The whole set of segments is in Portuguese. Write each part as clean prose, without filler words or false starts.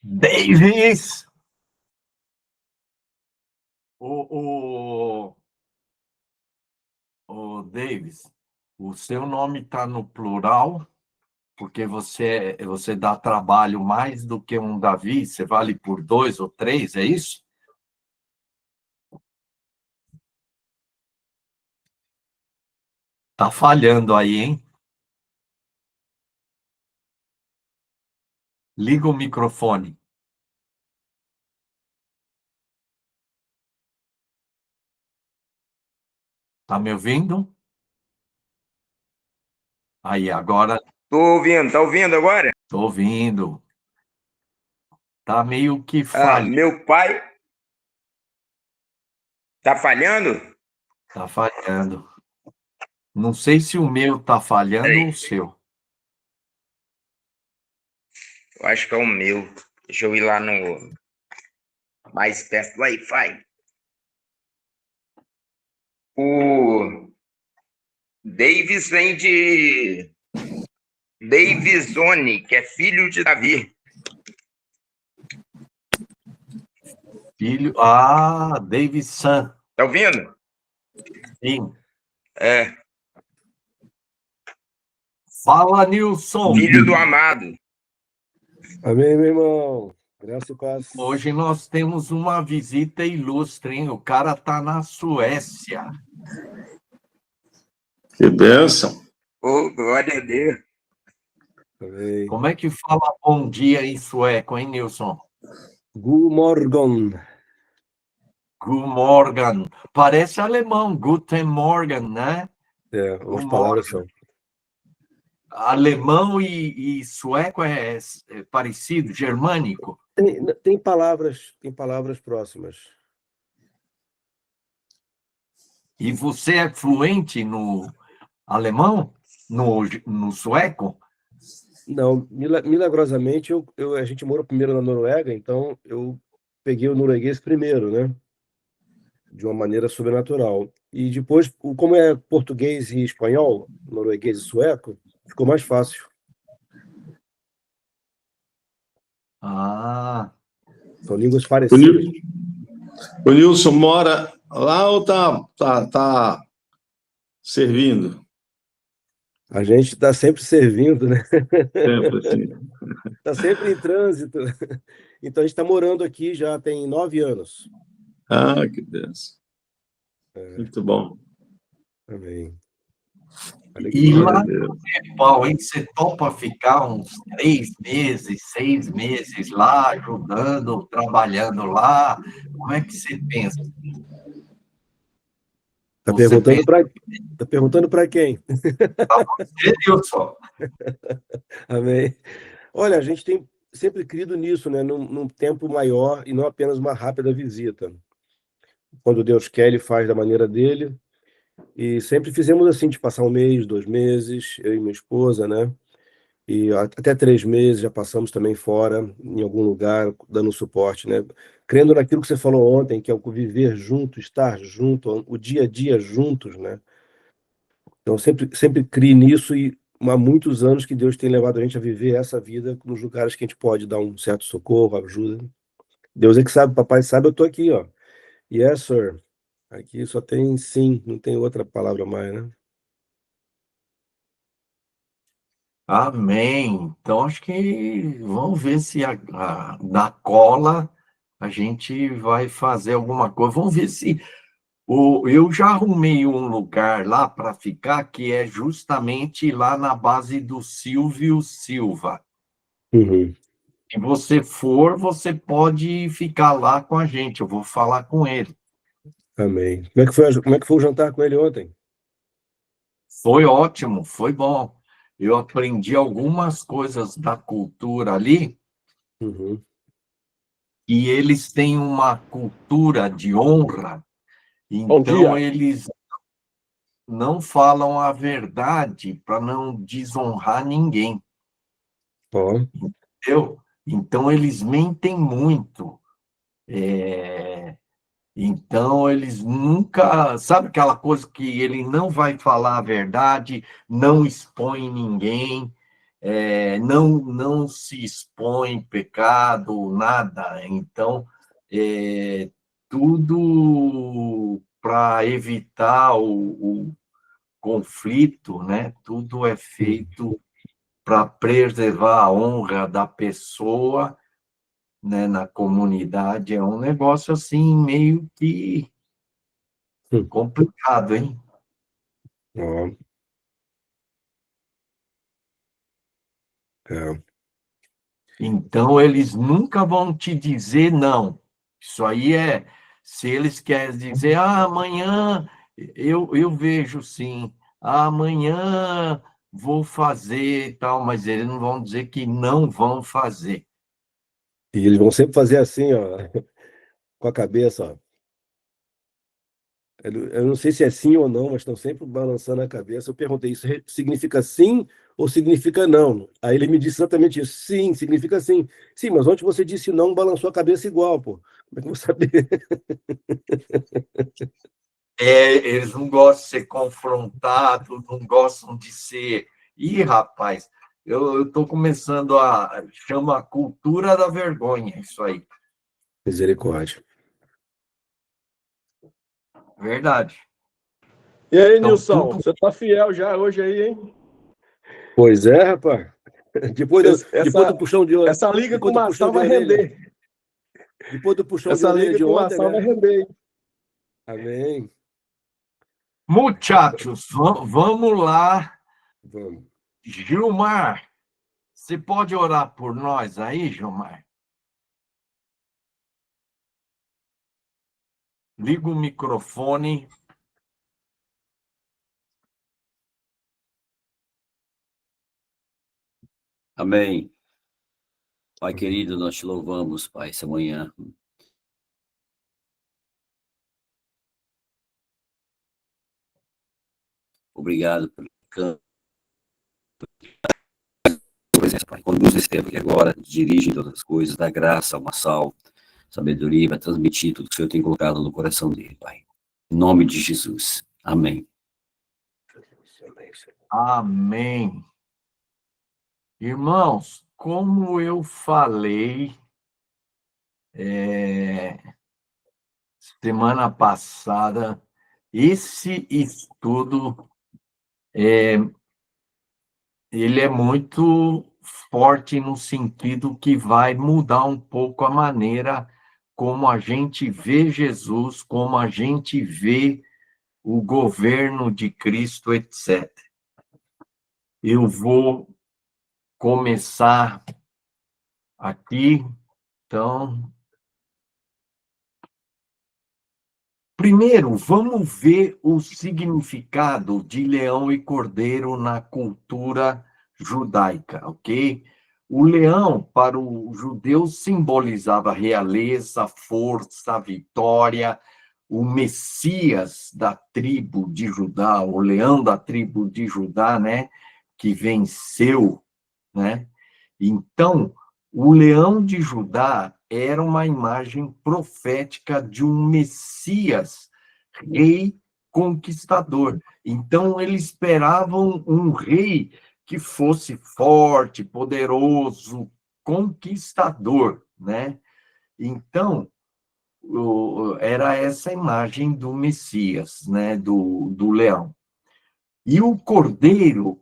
Davis! O, Davis, o seu nome está no plural, porque você dá trabalho mais do que um Davi, você vale por 2 ou 3, é isso? Tá falhando aí, hein? Liga o microfone. Tá me ouvindo? Aí, agora. Tô ouvindo, tá ouvindo agora? Tô ouvindo. Tá meio que falhando. Meu pai tá falhando? Tá falhando. Não sei se o meu tá falhando ou o seu. Eu acho que é o meu. Deixa eu ir lá no mais perto do Wi-Fi. O Davis vem de Davisone, que é filho de Davi. Filho. Davidson. Tá ouvindo? Sim. É. Fala, Nilson. Filho do amado. Amém, meu irmão. Graça e paz. Hoje nós temos uma visita ilustre, hein? O cara tá na Suécia. Que bênção. Oh, glória a Deus. Amém. Como é que fala bom dia em sueco, hein, Nilson? God morgon. Guten Morgen. Parece alemão, Guten Morgen, né? As palavras são. Alemão e sueco é parecido, germânico? Tem palavras próximas. E você é fluente no alemão? No sueco? Não, milagrosamente, a gente morou primeiro na Noruega, então eu peguei o norueguês primeiro, né? De uma maneira sobrenatural. E depois, como é português e espanhol, norueguês e sueco, ficou mais fácil. São línguas parecidas. O Nilson mora lá ou tá servindo? A gente está sempre servindo, né? Sempre assim. Está sempre em trânsito. Então, a gente está morando aqui já tem 9 anos. Que bênção. Muito bom. Amém. E lá no Nepal, hein, você topa ficar uns 3 meses, 6 meses lá, ajudando, trabalhando lá? Como é que você pensa? Tá perguntando para quem? Para você, Nilson. Amém. Olha, a gente tem sempre crido nisso, né? Num tempo maior e não apenas uma rápida visita. Quando Deus quer, Ele faz da maneira dele. E sempre fizemos assim, de passar 1 mês, 2 meses, eu e minha esposa, né? E até 3 meses já passamos também fora, em algum lugar, dando suporte, né? Crendo naquilo que você falou ontem, que é o viver junto, estar junto, o dia a dia juntos, né? Então, sempre criei nisso e há muitos anos que Deus tem levado a gente a viver essa vida nos lugares que a gente pode dar um certo socorro, ajuda. Deus é que sabe, papai sabe, eu tô aqui, ó. Yes, sir. Aqui só tem sim, não tem outra palavra mais, né? Amém. Então, acho que vamos ver se na cola a gente vai fazer alguma coisa. Vamos ver se eu já arrumei um lugar lá para ficar, que é justamente lá na base do Silvio Silva. Uhum. Se você for, você pode ficar lá com a gente. Eu vou falar com ele. Amém. Como é que foi o jantar com ele ontem? Foi ótimo, foi bom. Eu aprendi algumas coisas da cultura ali, Uhum. e eles têm uma cultura de honra, então eles não falam a verdade para não desonrar ninguém. Ó. Entendeu? Então eles mentem muito. Então eles nunca, sabe aquela coisa que ele não vai falar a verdade, não expõe ninguém. não se expõe pecado, nada. Então, tudo para evitar o conflito, né? Tudo é feito para preservar a honra da pessoa, né, na comunidade. É um negócio assim meio que complicado, hein? Ó, é. Então, eles nunca vão te dizer não. Isso aí se eles querem dizer, amanhã eu vejo sim, amanhã vou fazer e tal, mas eles não vão dizer que não vão fazer. E eles vão sempre fazer assim, ó, com a cabeça, ó. Eu não sei se é sim ou não, mas estão sempre balançando a cabeça. Eu perguntei, isso significa sim ou significa não? Aí ele me disse exatamente isso. Sim, significa sim. Sim, mas ontem você disse não, balançou a cabeça igual, pô. Como é que eu vou saber? Eles não gostam de ser confrontados, não gostam de ser. Ih, rapaz, eu estou começando chama cultura da vergonha, isso aí. Misericórdia. Verdade. E aí, Então, Nilson, tudo você tá fiel já hoje aí, hein? Pois é, rapaz. Depois do Essa, puxão de orelha. essa liga com Depois o do puxão Marçal de vai orelha. render. Depois do puxão de Essa orelha liga de com o ontem, Marçal vai né? render, hein? Amém. muchachos, vamos lá. Vamos. Gilmar, você pode orar por nós aí, Gilmar? Liga o microfone. Amém. Pai querido, nós te louvamos, Pai, essa manhã. Obrigado pelo canto, presença, Pai. Conduz esse tempo aqui agora, dirige todas as coisas, dá graça, uma sal, sabedoria, vai transmitir tudo que o Senhor tem colocado no coração dele, Pai. Em nome de Jesus. Amém. Amém. Irmãos, como eu falei semana passada, esse estudo ele é muito forte no sentido que vai mudar um pouco a maneira como a gente vê Jesus, como a gente vê o governo de Cristo, etc. Eu vou começar aqui, então. Primeiro, vamos ver o significado de leão e cordeiro na cultura judaica, ok? O leão, para o judeu, simbolizava realeza, força, vitória, o Messias da tribo de Judá, o leão da tribo de Judá, né? Que venceu, né? Então, o leão de Judá era uma imagem profética de um Messias, rei conquistador. Então, eles esperavam um rei que fosse forte, poderoso, conquistador, né? Então, era essa imagem do Messias, né? Do leão. E o cordeiro,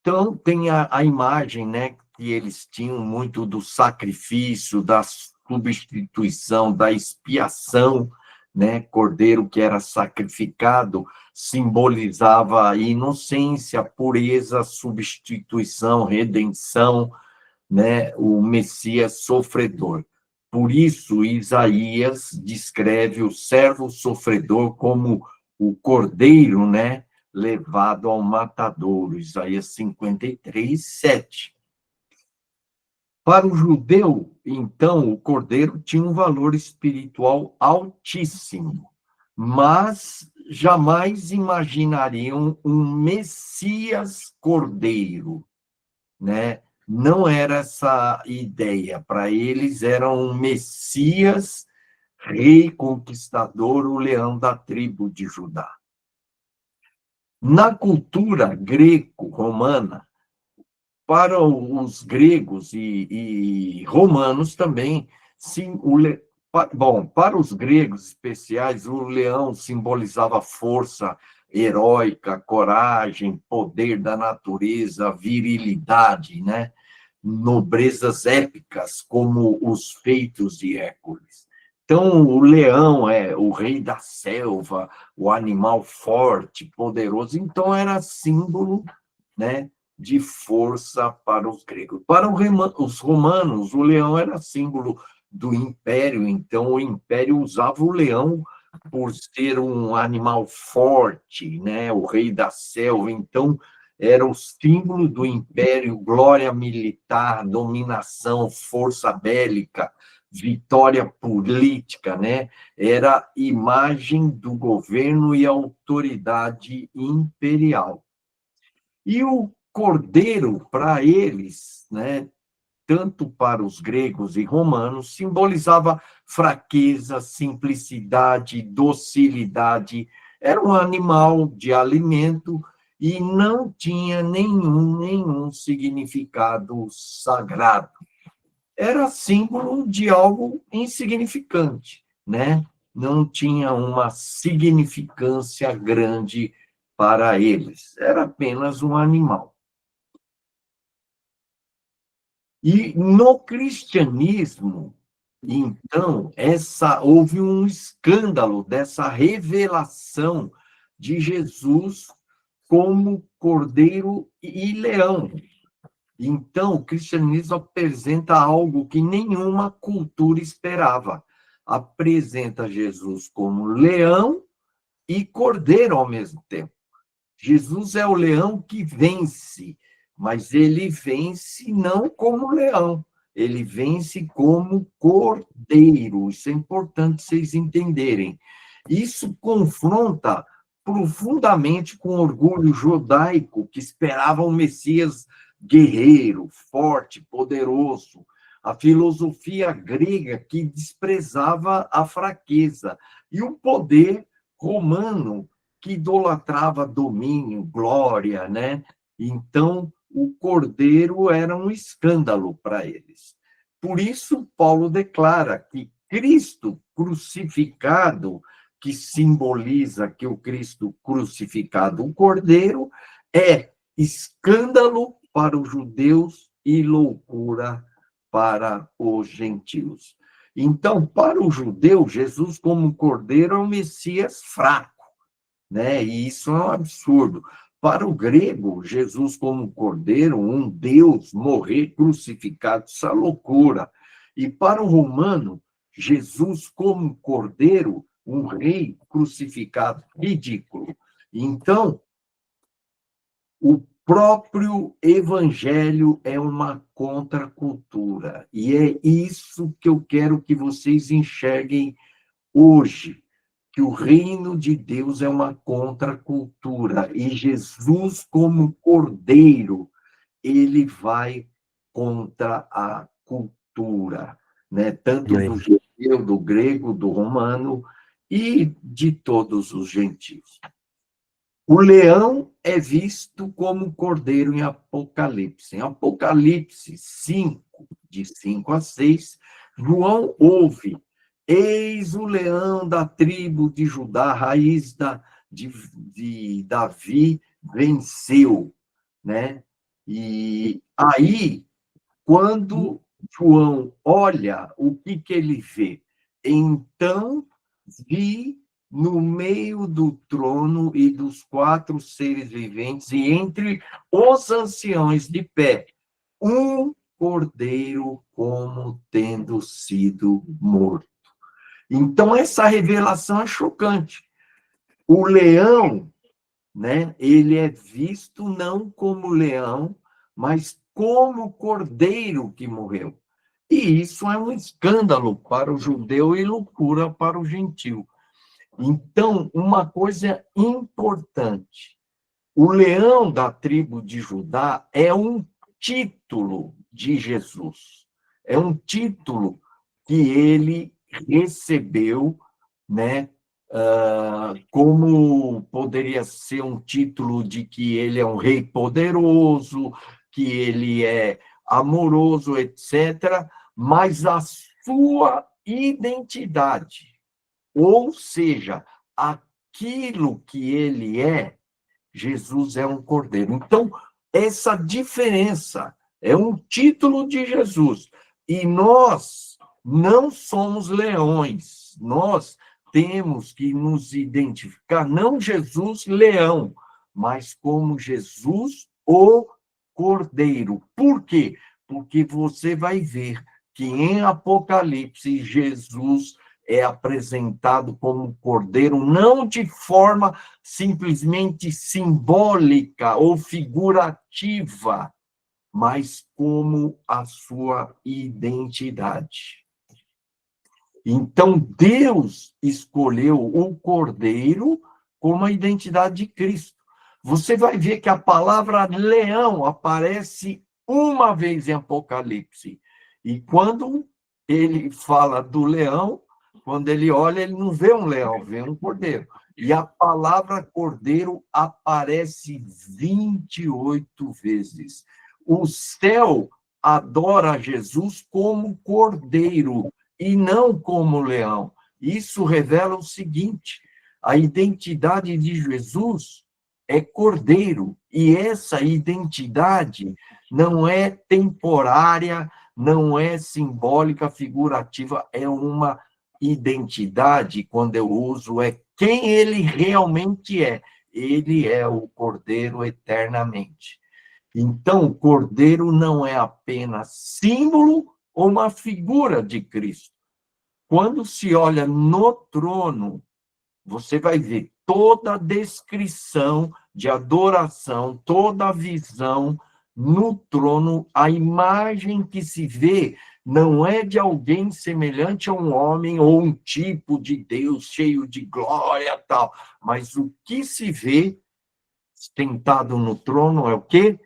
então, tem a imagem, né, que eles tinham muito do sacrifício, da substituição, da expiação, né? Cordeiro que era sacrificado simbolizava inocência, pureza, substituição, redenção, né? O Messias sofredor. Por isso, Isaías descreve o servo sofredor como o cordeiro, né? Levado ao matadouro, Isaías 53, 7. Para o judeu, então, o cordeiro tinha um valor espiritual altíssimo, mas jamais imaginariam um Messias cordeiro, né? Não era essa ideia. Para eles, era um Messias, rei conquistador, o leão da tribo de Judá. Na cultura greco-romana, para os gregos e romanos também, sim, bom, para os gregos especiais, o leão simbolizava força heróica, coragem, poder da natureza, virilidade, né? Nobrezas épicas, como os feitos de Hércules. Então, o leão é o rei da selva, o animal forte, poderoso, então era símbolo, né, de força para os gregos. Para os romanos, o leão era símbolo do império, então o império usava o leão por ser um animal forte, né, o rei da selva, então era o símbolo do império, glória militar, dominação, força bélica, vitória política, né? Era imagem do governo e autoridade imperial. E o cordeiro, para eles, né, tanto para os gregos e romanos, simbolizava fraqueza, simplicidade, docilidade. Era um animal de alimento e não tinha nenhum significado sagrado. Era símbolo de algo insignificante, né? Não tinha uma significância grande para eles. Era apenas um animal. E no cristianismo, então, houve um escândalo dessa revelação de Jesus como cordeiro e leão. Então, o cristianismo apresenta algo que nenhuma cultura esperava. Apresenta Jesus como leão e cordeiro ao mesmo tempo. Jesus é o leão que vence, mas ele vence não como leão, ele vence como cordeiro. Isso é importante vocês entenderem. Isso confronta profundamente com o orgulho judaico, que esperava um Messias guerreiro, forte, poderoso. A filosofia grega, que desprezava a fraqueza. E o poder romano, que idolatrava domínio, glória, né? Então, o cordeiro era um escândalo para eles. Por isso, Paulo declara que Cristo crucificado, que simboliza que o Cristo crucificado, o cordeiro, é escândalo para os judeus e loucura para os gentios. Então, para o judeu, Jesus como cordeiro é um Messias fraco, né? E isso é um absurdo. Para o grego, Jesus como cordeiro, um Deus morrer crucificado, isso é loucura. E para o romano, Jesus como cordeiro, um rei crucificado, ridículo. Então, o próprio evangelho é uma contracultura. E é isso que eu quero que vocês enxerguem hoje, que o reino de Deus é uma contracultura, e Jesus, como cordeiro, ele vai contra a cultura, né? Tanto Amém. do judeu, do grego, do romano e de todos os gentios. O leão é visto como cordeiro em Apocalipse. Em Apocalipse 5, de 5 a 6, João ouve: eis o leão da tribo de Judá, raiz de Davi, venceu, né? E aí, quando João olha, o que ele vê? Então vi no meio do trono e dos 4 seres viventes, e entre os anciãos de pé, um cordeiro como tendo sido morto. Então, essa revelação é chocante. O leão, né, ele é visto não como leão, mas como cordeiro que morreu. E isso é um escândalo para o judeu e loucura para o gentio. Então, uma coisa importante: o leão da tribo de Judá é um título de Jesus. É um título que ele recebeu, né? Como poderia ser um título de que ele é um rei poderoso, que ele é amoroso, etc., mas a sua identidade, ou seja, aquilo que ele é, Jesus é um cordeiro. Então, essa diferença é um título de Jesus. E nós não somos leões. Nós temos que nos identificar, não Jesus leão, mas como Jesus o cordeiro. Por quê? Porque você vai ver que em Apocalipse Jesus é apresentado como cordeiro, não de forma simplesmente simbólica ou figurativa, mas como a sua identidade. Então, Deus escolheu o cordeiro como a identidade de Cristo. Você vai ver que a palavra leão aparece uma vez em Apocalipse. E quando ele fala do leão, quando ele olha, ele não vê um leão, vê um cordeiro. E a palavra cordeiro aparece 28 vezes. O céu adora Jesus como cordeiro e não como leão. Isso revela o seguinte: a identidade de Jesus é cordeiro, e essa identidade não é temporária, não é simbólica, figurativa, é uma identidade, quando eu uso, é quem ele realmente é. Ele é o cordeiro eternamente. Então, o cordeiro não é apenas símbolo ou uma figura de Cristo. Quando se olha no trono, você vai ver toda a descrição de adoração, toda a visão no trono. A imagem que se vê não é de alguém semelhante a um homem ou um tipo de Deus cheio de glória e tal, mas o que se vê sentado no trono é o quê?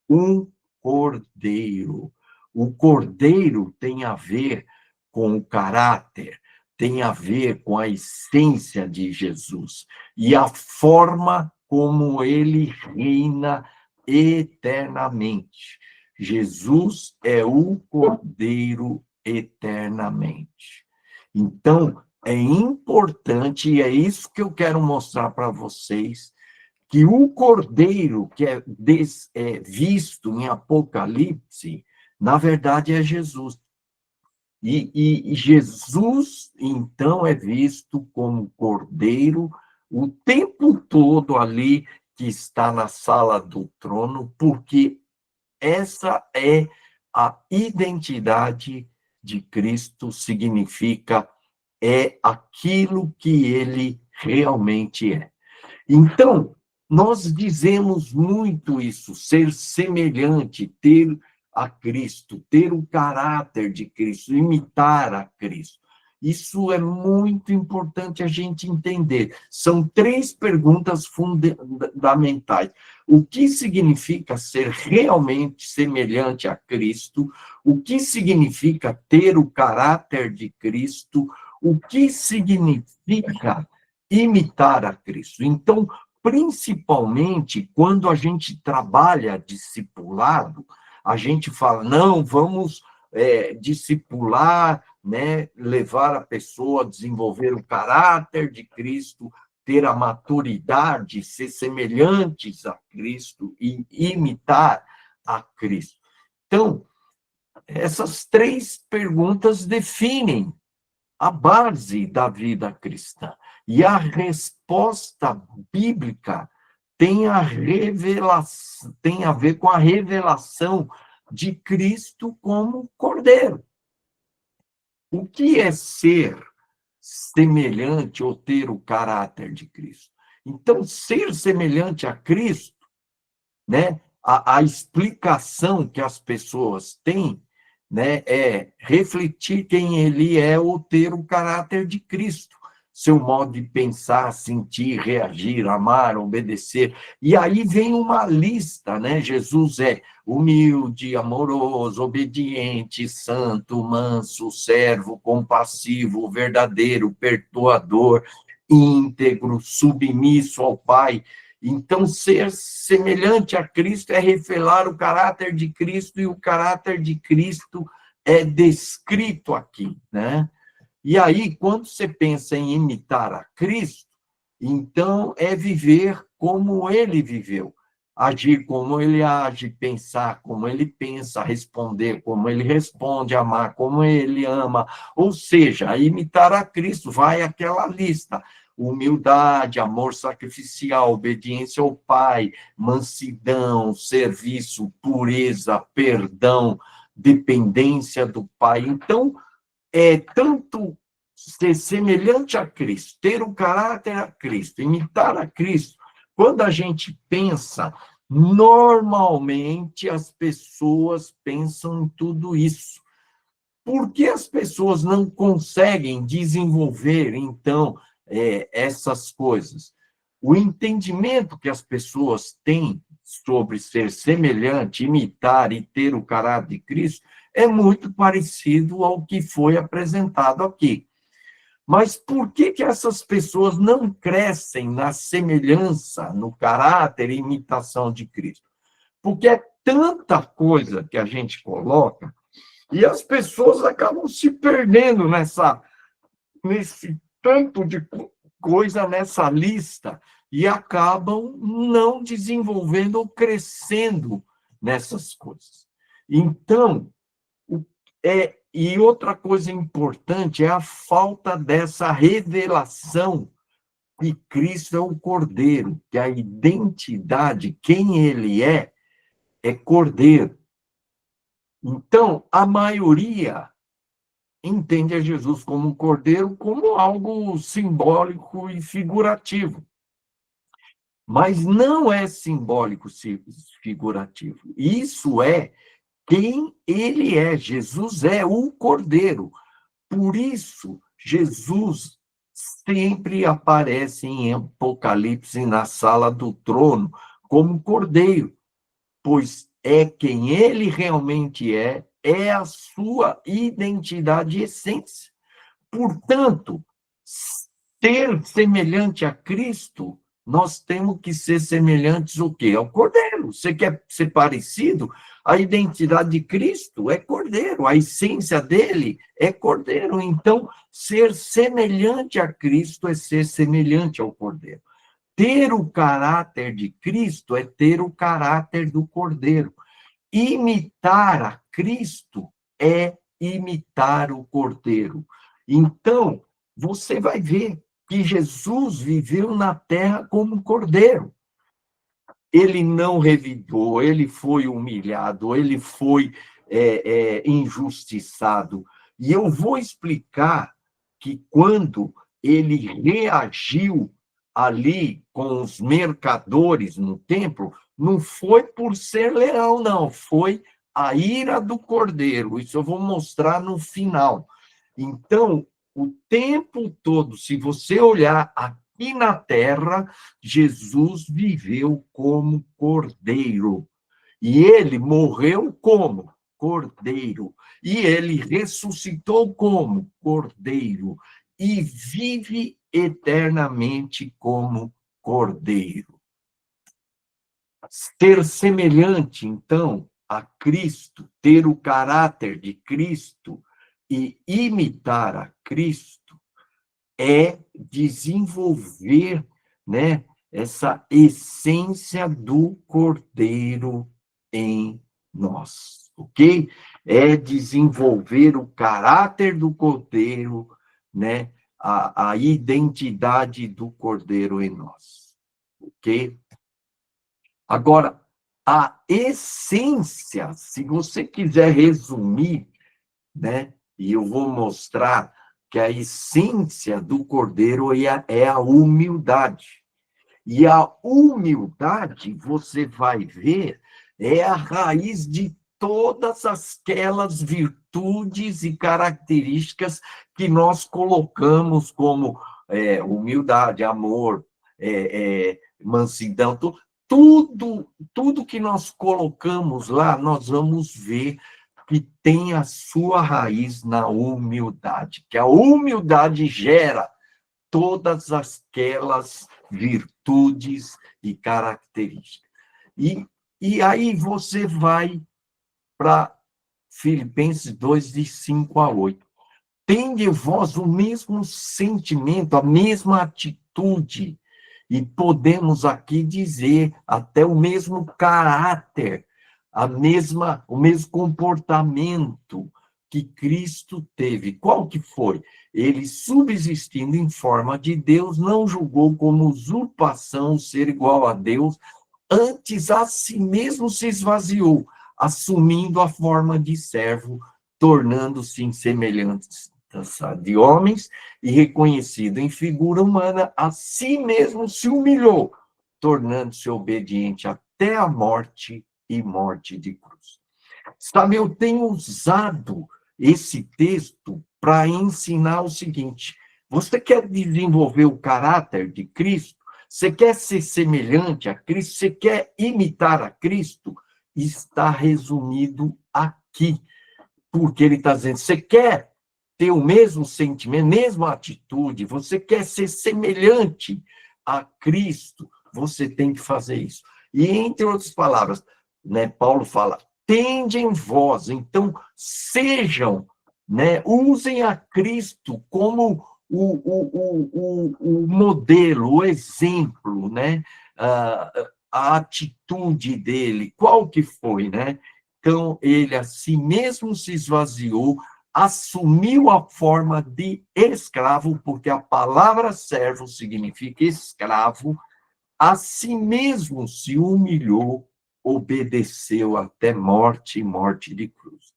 Um cordeiro. O cordeiro tem a ver com o caráter, tem a ver com a essência de Jesus e a forma como ele reina eternamente. Jesus é o cordeiro eternamente. Então, é importante, e é isso que eu quero mostrar para vocês, que o cordeiro que é visto em Apocalipse, na verdade é Jesus. E Jesus, então, é visto como cordeiro o tempo todo ali que está na sala do trono, porque essa é a identidade de Cristo, significa é aquilo que ele realmente é. Então, nós dizemos muito isso, ser semelhante, ter a Cristo, ter o caráter de Cristo, imitar a Cristo. Isso é muito importante a gente entender. São 3 perguntas fundamentais. O que significa ser realmente semelhante a Cristo? O que significa ter o caráter de Cristo? O que significa imitar a Cristo? Então, principalmente quando a gente trabalha discipulado, a gente fala, não, vamos discipular, né, levar a pessoa a desenvolver o caráter de Cristo, ter a maturidade, ser semelhantes a Cristo e imitar a Cristo. Então, essas 3 perguntas definem a base da vida cristã. E a resposta bíblica tem a ver com a revelação de Cristo como Cordeiro. O que é ser semelhante ou ter o caráter de Cristo? Então, ser semelhante a Cristo, né, a explicação que as pessoas têm, né, é refletir quem ele é ou ter o caráter de Cristo, seu modo de pensar, sentir, reagir, amar, obedecer. E aí vem uma lista, né? Jesus é humilde, amoroso, obediente, santo, manso, servo, compassivo, verdadeiro, perdoador, íntegro, submisso ao Pai. Então, ser semelhante a Cristo é revelar o caráter de Cristo, e o caráter de Cristo é descrito aqui, né? E aí, quando você pensa em imitar a Cristo, então é viver como ele viveu, agir como ele age, pensar como ele pensa, responder como ele responde, amar como ele ama. Ou seja, imitar a Cristo, vai aquela lista: humildade, amor sacrificial, obediência ao Pai, mansidão, serviço, pureza, perdão, dependência do Pai. Então, é tanto ser semelhante a Cristo, ter o caráter a Cristo, imitar a Cristo. Quando a gente pensa, normalmente as pessoas pensam em tudo isso. Por que as pessoas não conseguem desenvolver, então, essas coisas? O entendimento que as pessoas têm sobre ser semelhante, imitar e ter o caráter de Cristo é muito parecido ao que foi apresentado aqui. Mas por que essas pessoas não crescem na semelhança, no caráter e imitação de Cristo? Porque é tanta coisa que a gente coloca e as pessoas acabam se perdendo nesse tanto de coisa, nessa lista, e acabam não desenvolvendo ou crescendo nessas coisas. Então, e outra coisa importante é a falta dessa revelação que Cristo é o Cordeiro, que a identidade, quem ele é Cordeiro. Então, a maioria entende a Jesus como um cordeiro, como algo simbólico e figurativo. Mas não é simbólico figurativo. Isso é quem ele é. Jesus é o cordeiro. Por isso, Jesus sempre aparece em Apocalipse na sala do trono como cordeiro, pois é quem ele realmente é a sua identidade e essência. Portanto, ser semelhante a Cristo, nós temos que ser semelhantes ao quê? Ao Cordeiro. Você quer ser parecido? A identidade de Cristo é Cordeiro, a essência dele é Cordeiro. Então, ser semelhante a Cristo é ser semelhante ao Cordeiro. Ter o caráter de Cristo é ter o caráter do Cordeiro. Imitar a Cristo é imitar o Cordeiro. Então, você vai ver que Jesus viveu na terra como Cordeiro. Ele não revidou, ele foi humilhado, ele foi injustiçado. E eu vou explicar que quando ele reagiu ali com os mercadores no templo, não foi por ser leão, não, foi a ira do Cordeiro. Isso eu vou mostrar no final. Então, o tempo todo, se você olhar aqui na terra, Jesus viveu como Cordeiro. E ele morreu como Cordeiro. E ele ressuscitou como Cordeiro. E vive eternamente como Cordeiro. Ser semelhante, então, a Cristo, ter o caráter de Cristo e imitar a Cristo é desenvolver, né, essa essência do Cordeiro em nós, ok? É desenvolver o caráter do Cordeiro, né, a identidade do Cordeiro em nós, ok? Agora, a essência, se você quiser resumir, né, e eu vou mostrar que a essência do Cordeiro é a humildade. E a humildade, você vai ver, é a raiz de todas aquelas virtudes e características que nós colocamos como humildade, amor, mansidão, tudo que nós colocamos lá, nós vamos ver que tem a sua raiz na humildade, que a humildade gera todas aquelas virtudes e características. E aí você vai para Filipenses 2, de 5 a 8. Tende vós o mesmo sentimento, a mesma atitude, e podemos aqui dizer até o mesmo caráter, o mesmo comportamento que Cristo teve. Qual que foi? Ele, subsistindo em forma de Deus, não julgou como usurpação ser igual a Deus, antes a si mesmo se esvaziou, assumindo a forma de servo, tornando-se em semelhança de homens, e reconhecido em figura humana, a si mesmo se humilhou, tornando-se obediente até a morte e morte de cruz. Sabe, eu tenho usado esse texto para ensinar o seguinte: você quer desenvolver o caráter de Cristo? Você quer ser semelhante a Cristo? Você quer imitar a Cristo? Está resumido aqui. Porque ele está dizendo, você quer ter o mesmo sentimento, mesma atitude, você quer ser semelhante a Cristo, você tem que fazer isso. E, entre outras palavras, né, Paulo fala, tende em vós, então, sejam, né, usem a Cristo como o modelo, o exemplo, né, a atitude dele, qual que foi, né? Então, ele a si mesmo se esvaziou, assumiu a forma de escravo, porque a palavra servo significa escravo, a si mesmo se humilhou, obedeceu até morte e morte de cruz.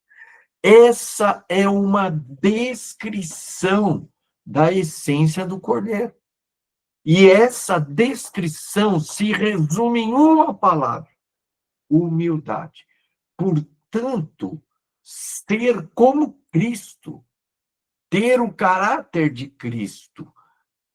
Essa é uma descrição da essência do Cordeiro. E essa descrição se resume em uma palavra: humildade. Portanto, ser como Cristo, ter o caráter de Cristo,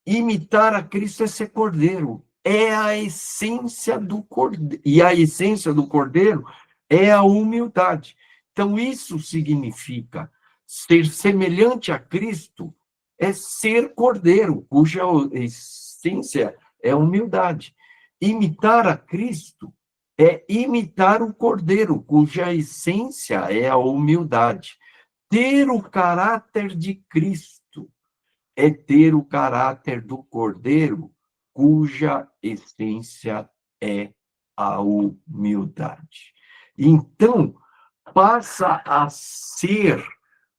imitar a Cristo é ser cordeiro, é a essência do cordeiro, e a essência do cordeiro é a humildade. Então, isso significa ser semelhante a Cristo, é ser cordeiro, cuja essência é a humildade. Imitar a Cristo é imitar o cordeiro, cuja essência é a humildade. Ter o caráter de Cristo é ter o caráter do cordeiro, cuja essência é a humildade. Então, passa a ser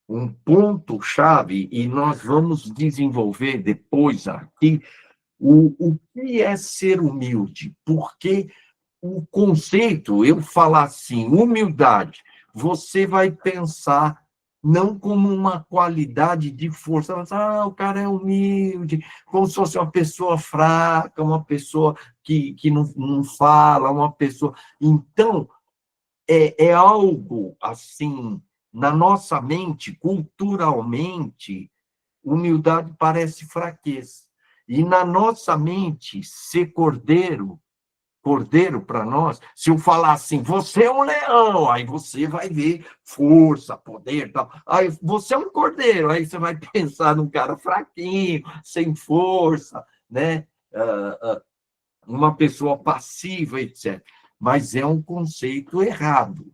um ponto-chave, e nós vamos desenvolver depois aqui o que é ser humilde, porque o conceito, eu falar assim, humildade, você vai pensar não como uma qualidade de força, mas, o cara é humilde, como se fosse uma pessoa fraca, uma pessoa que não fala, uma pessoa... Então, é algo, assim, na nossa mente, culturalmente, humildade parece fraqueza. E na nossa mente, ser cordeiro para nós, se eu falar assim, você é um leão, aí você vai ver força, poder, tal. Aí você é um cordeiro, aí você vai pensar num cara fraquinho, sem força, né? Uma pessoa passiva, etc. Mas é um conceito errado.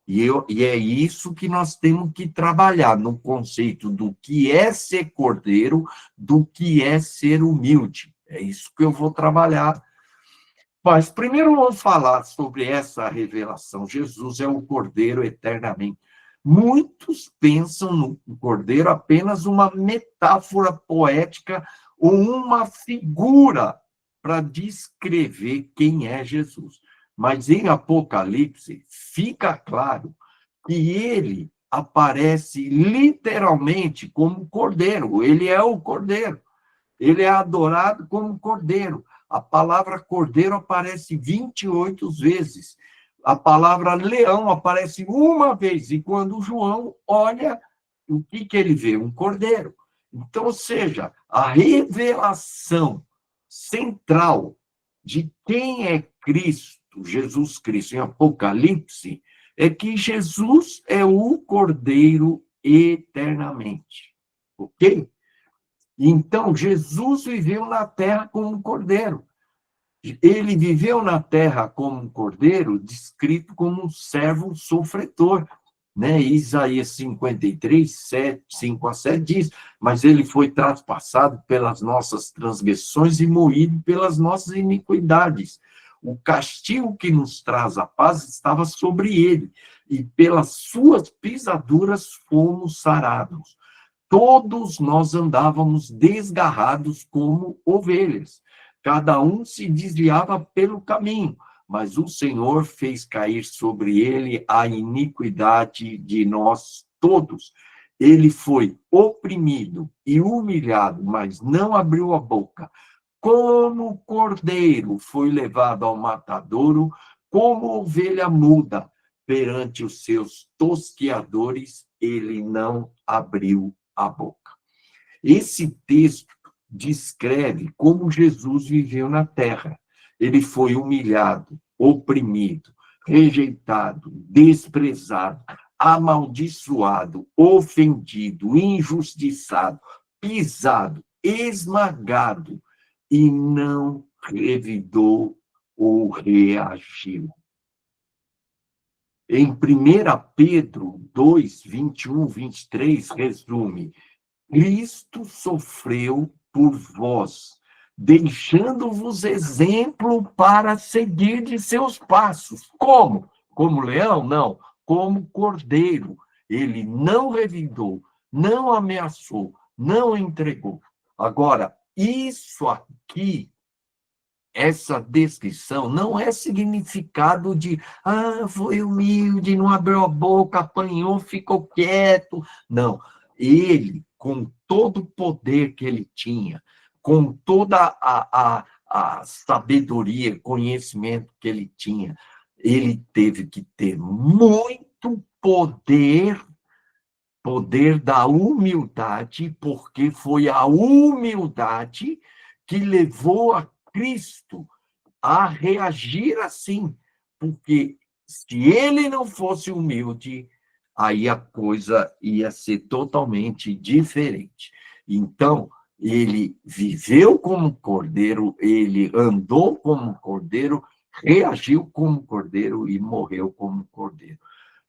E é isso que nós temos que trabalhar, no conceito do que é ser cordeiro, do que é ser humilde. É isso que eu vou trabalhar. Mas primeiro vamos falar sobre essa revelação. Jesus é o Cordeiro eternamente. Muitos pensam no Cordeiro apenas uma metáfora poética ou uma figura para descrever quem é Jesus. Mas em Apocalipse fica claro que ele aparece literalmente como Cordeiro. Ele é o Cordeiro. Ele é adorado como Cordeiro. A palavra cordeiro aparece 28 vezes. A palavra leão aparece uma vez. E quando João olha, o que ele vê? Um cordeiro. Então, ou seja, a revelação central de quem é Cristo, Jesus Cristo, em Apocalipse, é que Jesus é o Cordeiro eternamente. Ok? Então, Jesus viveu na terra como um cordeiro. Ele viveu na terra como um cordeiro, descrito como um servo sofredor. Né? Isaías 53, 7, 5 a 7 diz, mas ele foi traspassado pelas nossas transgressões e moído pelas nossas iniquidades. O castigo que nos traz a paz estava sobre ele, e pelas suas pisaduras fomos sarados. Todos nós andávamos desgarrados como ovelhas. Cada um se desviava pelo caminho, mas o Senhor fez cair sobre ele a iniquidade de nós todos. Ele foi oprimido e humilhado, mas não abriu a boca. Como cordeiro foi levado ao matadouro, como ovelha muda perante os seus tosqueadores, ele não abriu a boca. Esse texto descreve como Jesus viveu na terra. Ele foi humilhado, oprimido, rejeitado, desprezado, amaldiçoado, ofendido, injustiçado, pisado, esmagado, e não revidou ou reagiu. Em 1 Pedro 2, 21, 23, resume: Cristo sofreu por vós, deixando-vos exemplo para seguir de seus passos. Como? Como leão? Não. Como cordeiro. Ele não revidou, não ameaçou, não entregou. Agora, isso aqui, essa descrição, não é significado de, foi humilde, não abriu a boca, apanhou, ficou quieto. Não. Ele, com todo o poder que ele tinha, com toda a sabedoria, conhecimento que ele tinha, ele teve que ter muito poder da humildade, porque foi a humildade que levou a Cristo a reagir assim, porque se ele não fosse humilde, aí a coisa ia ser totalmente diferente. Então, ele viveu como cordeiro, ele andou como cordeiro, reagiu como cordeiro e morreu como cordeiro.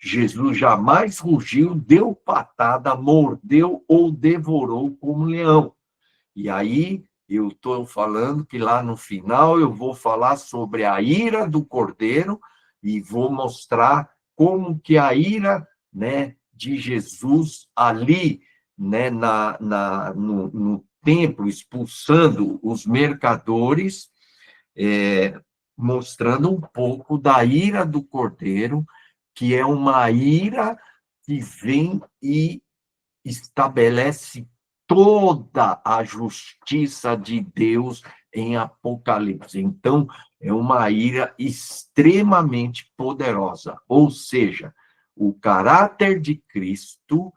Jesus jamais rugiu, deu patada, mordeu ou devorou como leão. E aí, eu estou falando que lá no final eu vou falar sobre a ira do cordeiro e vou mostrar como que a ira, né, de Jesus ali, né, no templo, expulsando os mercadores, mostrando um pouco da ira do cordeiro, que é uma ira que vem e estabelece toda a justiça de Deus em Apocalipse. Então, é uma ira extremamente poderosa. Ou seja, o caráter de Cristo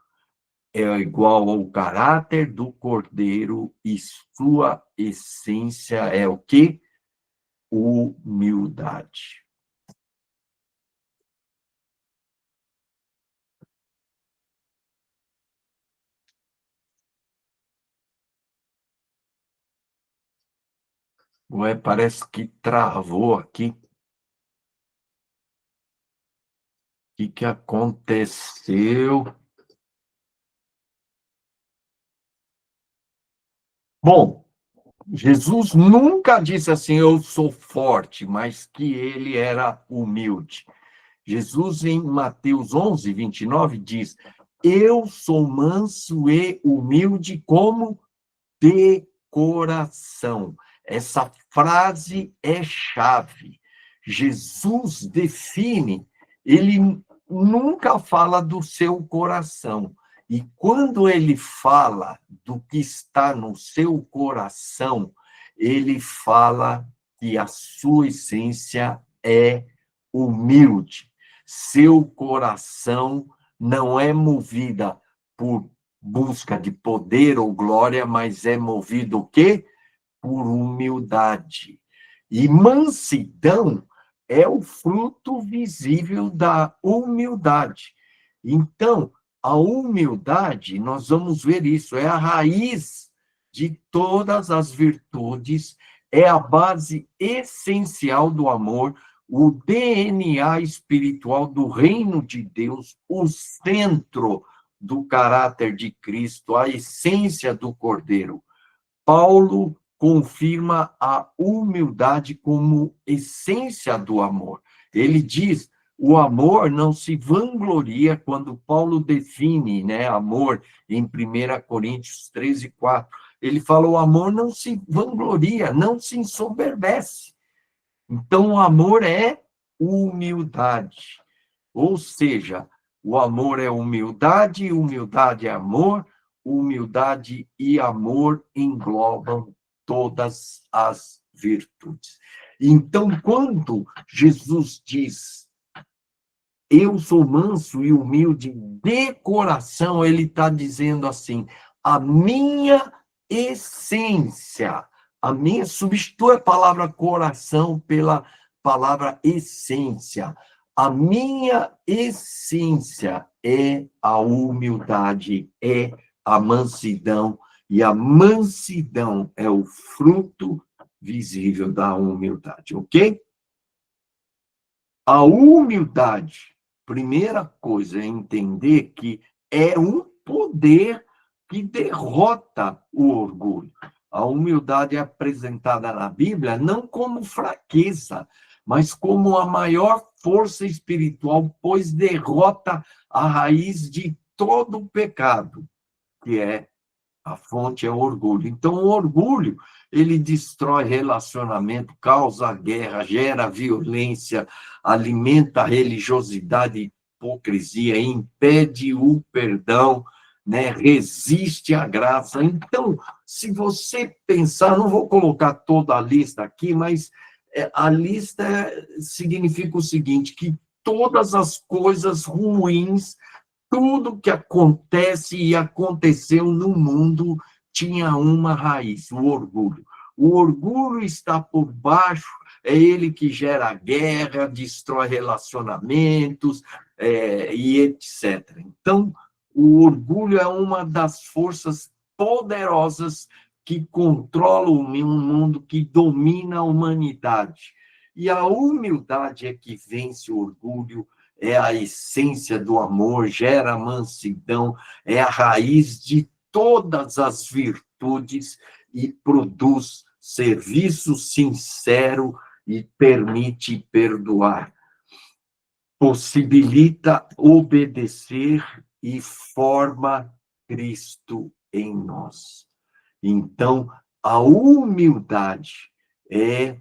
é igual ao caráter do Cordeiro e sua essência é o quê? Humildade. Ué, parece que travou aqui. O que aconteceu? Bom, Jesus nunca disse assim, eu sou forte, mas que ele era humilde. Jesus, em Mateus 11, 29, diz, eu sou manso e humilde como de coração. Essa frase é chave. Jesus define, ele nunca fala do seu coração. E quando ele fala do que está no seu coração, ele fala que a sua essência é humilde. Seu coração não é movida por busca de poder ou glória, mas é movido o quê? Por humildade. E mansidão é o fruto visível da humildade. Então, a humildade, nós vamos ver isso, é a raiz de todas as virtudes, é a base essencial do amor, o DNA espiritual do reino de Deus, o centro do caráter de Cristo, a essência do Cordeiro. Paulo confirma a humildade como essência do amor. Ele diz, o amor não se vangloria, quando Paulo define, né, amor em 1 Coríntios 13:4. Ele fala, o amor não se vangloria, não se ensoberbece. Então, o amor é humildade. Ou seja, o amor é humildade, humildade é amor, humildade e amor englobam todas as virtudes. Então, quando Jesus diz, eu sou manso e humilde de coração, ele está dizendo assim, a minha essência, substitui a palavra coração pela palavra essência. A minha essência é a humildade, é a mansidão, e a mansidão é o fruto visível da humildade, ok? A humildade, primeira coisa, é entender que é um poder que derrota o orgulho. A humildade é apresentada na Bíblia não como fraqueza, mas como a maior força espiritual, pois derrota a raiz de todo o pecado, que é a fonte é o orgulho. Então, o orgulho, ele destrói relacionamento, causa guerra, gera violência, alimenta a religiosidade e hipocrisia, impede o perdão, né? Resiste à graça. Então, se você pensar, não vou colocar toda a lista aqui, mas a lista significa o seguinte, que todas as coisas ruins, tudo que acontece e aconteceu no mundo tinha uma raiz, o orgulho. O orgulho está por baixo, é ele que gera guerra, destrói relacionamentos, e etc. Então, o orgulho é uma das forças poderosas que controla um mundo, que domina a humanidade. E a humildade é que vence o orgulho, é a essência do amor, gera mansidão, é a raiz de todas as virtudes e produz serviço sincero e permite perdoar. Possibilita obedecer e forma Cristo em nós. Então, a humildade é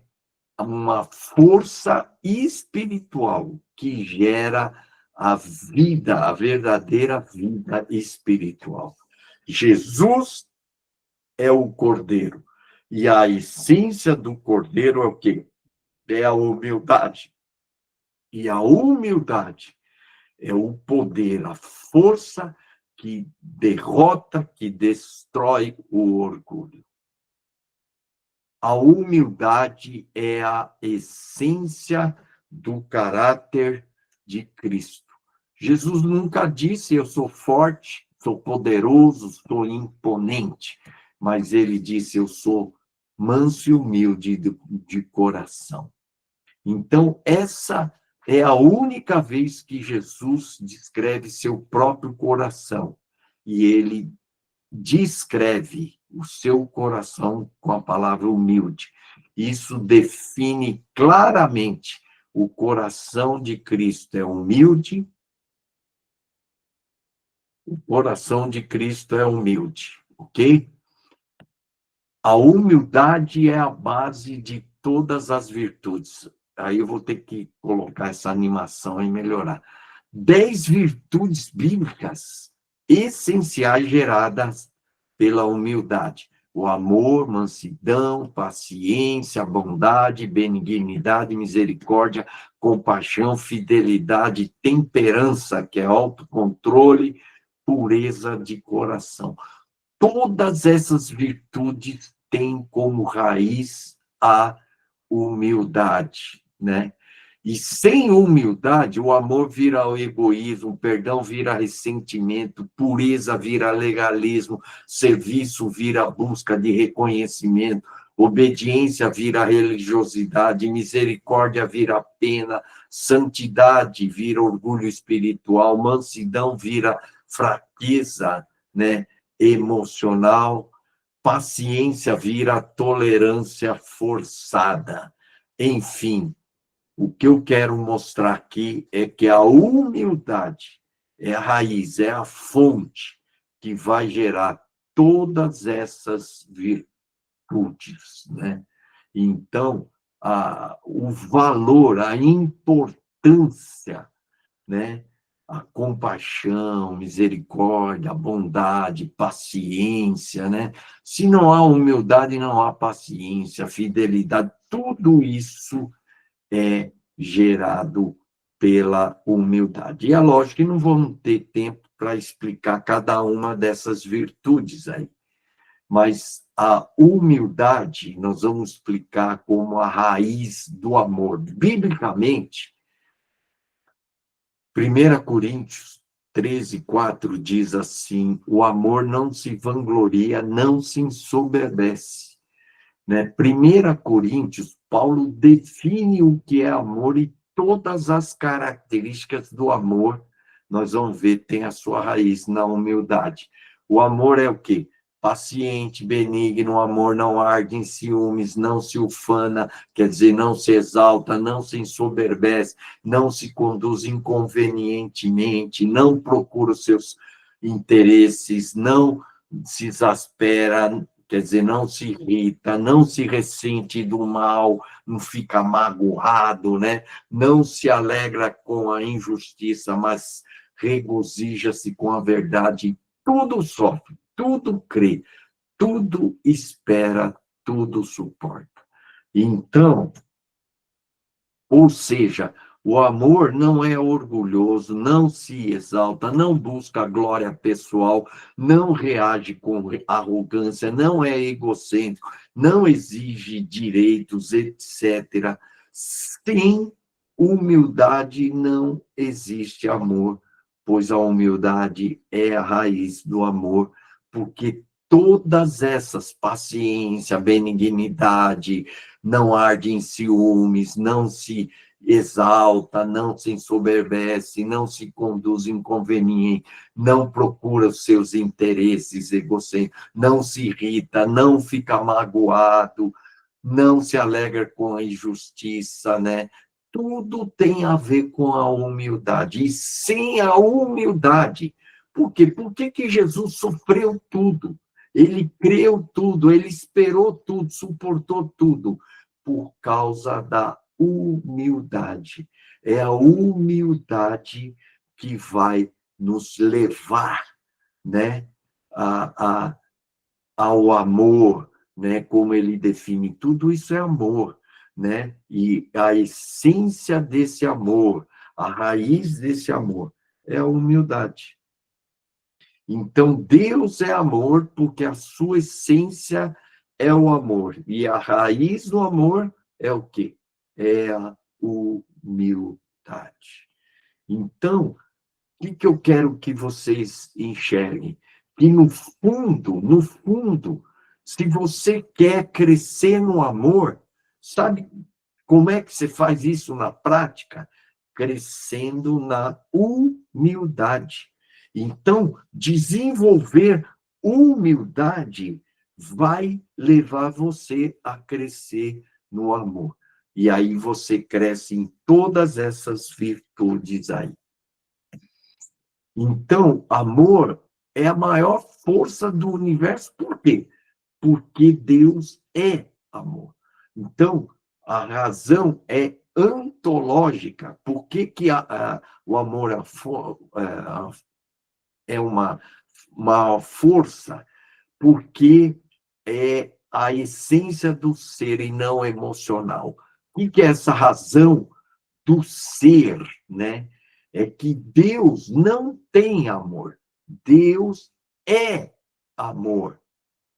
uma força espiritual que gera a vida, a verdadeira vida espiritual. Jesus é o Cordeiro. E a essência do Cordeiro é o quê? É a humildade. E a humildade é o poder, a força que derrota, que destrói o orgulho. A humildade é a essência do caráter de Cristo. Jesus nunca disse, eu sou forte, sou poderoso, sou imponente, mas ele disse, eu sou manso e humilde de coração. Então, essa é a única vez que Jesus descreve seu próprio coração, e ele descreve o seu coração com a palavra humilde. Isso define claramente o coração de Cristo é humilde. O coração de Cristo é humilde, ok? A humildade é a base de todas as virtudes. Aí eu vou ter que colocar essa animação e melhorar. 10 virtudes bíblicas essenciais geradas pela humildade. O amor, mansidão, paciência, bondade, benignidade, misericórdia, compaixão, fidelidade, temperança, que é autocontrole, pureza de coração. Todas essas virtudes têm como raiz a humildade, né? E sem humildade, o amor vira o egoísmo, o perdão vira ressentimento, pureza vira legalismo, serviço vira busca de reconhecimento, obediência vira religiosidade, misericórdia vira pena, santidade vira orgulho espiritual, mansidão vira fraqueza, né, emocional, paciência vira tolerância forçada. Enfim, o que eu quero mostrar aqui é que a humildade é a raiz, é a fonte que vai gerar todas essas virtudes, né? Então, o valor, a importância, né? A compaixão, misericórdia, a bondade, paciência, né? Se não há humildade, não há paciência, fidelidade, tudo isso é gerado pela humildade. E é lógico que não vamos ter tempo para explicar cada uma dessas virtudes aí, mas a humildade nós vamos explicar como a raiz do amor. Biblicamente, 1 Coríntios 13:4 diz assim: o amor não se vangloria, não se ensoberbece. Né? 1 Coríntios, Paulo define o que é amor e todas as características do amor, nós vamos ver, tem a sua raiz na humildade. O amor é o quê? Paciente, benigno, o amor não arde em ciúmes, não se ufana, quer dizer, não se exalta, não se ensoberbece, não se conduz inconvenientemente, não procura os seus interesses, não se exaspera, quer dizer, não se irrita, não se ressente do mal, não fica magoado, né? Não se alegra com a injustiça, mas regozija-se com a verdade. Tudo sofre, tudo crê, tudo espera, tudo suporta. Então, ou seja, o amor não é orgulhoso, não se exalta, não busca glória pessoal, não reage com arrogância, não é egocêntrico, não exige direitos, etc. Sem humildade não existe amor, pois a humildade é a raiz do amor, porque todas essas, paciência, benignidade, não arde em ciúmes, não se exalta, não se ensoberbece, não se conduz inconveniente, não procura os seus interesses egocêntricos, não se irrita, não fica magoado, não se alegra com a injustiça, né? Tudo tem a ver com a humildade. E sem a humildade, por quê? Por que Jesus sofreu tudo? Ele creu tudo, ele esperou tudo, suportou tudo, por causa da humildade. É a humildade que vai nos levar, né, ao amor, né, como ele define. Tudo isso é amor, né? E a essência desse amor, a raiz desse amor, é a humildade. Então, Deus é amor porque a sua essência é o amor. E a raiz do amor é o quê? É a humildade. Então, o que eu quero que vocês enxerguem? Que no fundo, se você quer crescer no amor, sabe como é que você faz isso na prática? Crescendo na humildade. Então, desenvolver humildade vai levar você a crescer no amor. E aí você cresce em todas essas virtudes aí. Então, amor é a maior força do universo. Por quê? Porque Deus é amor. Então, a razão é antológica. Por que o amor é uma força? Porque é a essência do ser e não emocional. O que é essa razão do ser, né? É que Deus não tem amor. Deus é amor.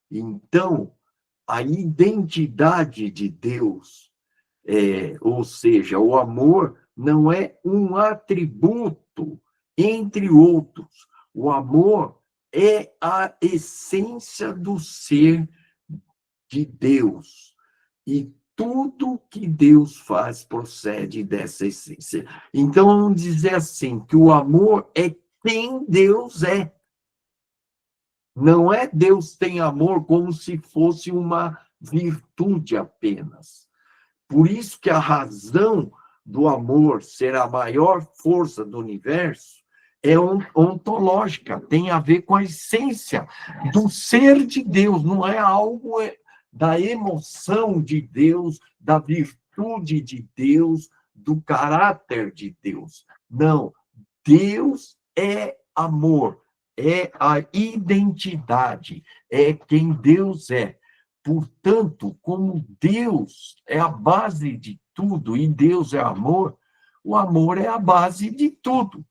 Então, a identidade de Deus ou seja, o amor não é um atributo entre outros. O amor é a essência do ser de Deus. E tudo que Deus faz procede dessa essência. Então, vamos dizer assim, que o amor é quem Deus é. Não é Deus tem amor como se fosse uma virtude apenas. Por isso que a razão do amor ser a maior força do universo é ontológica, tem a ver com a essência do ser de Deus, não é algo da emoção de Deus, da virtude de Deus, do caráter de Deus. Não, Deus é amor, é a identidade, é quem Deus é. Portanto, como Deus é a base de tudo e Deus é amor, o amor é a base de tudo.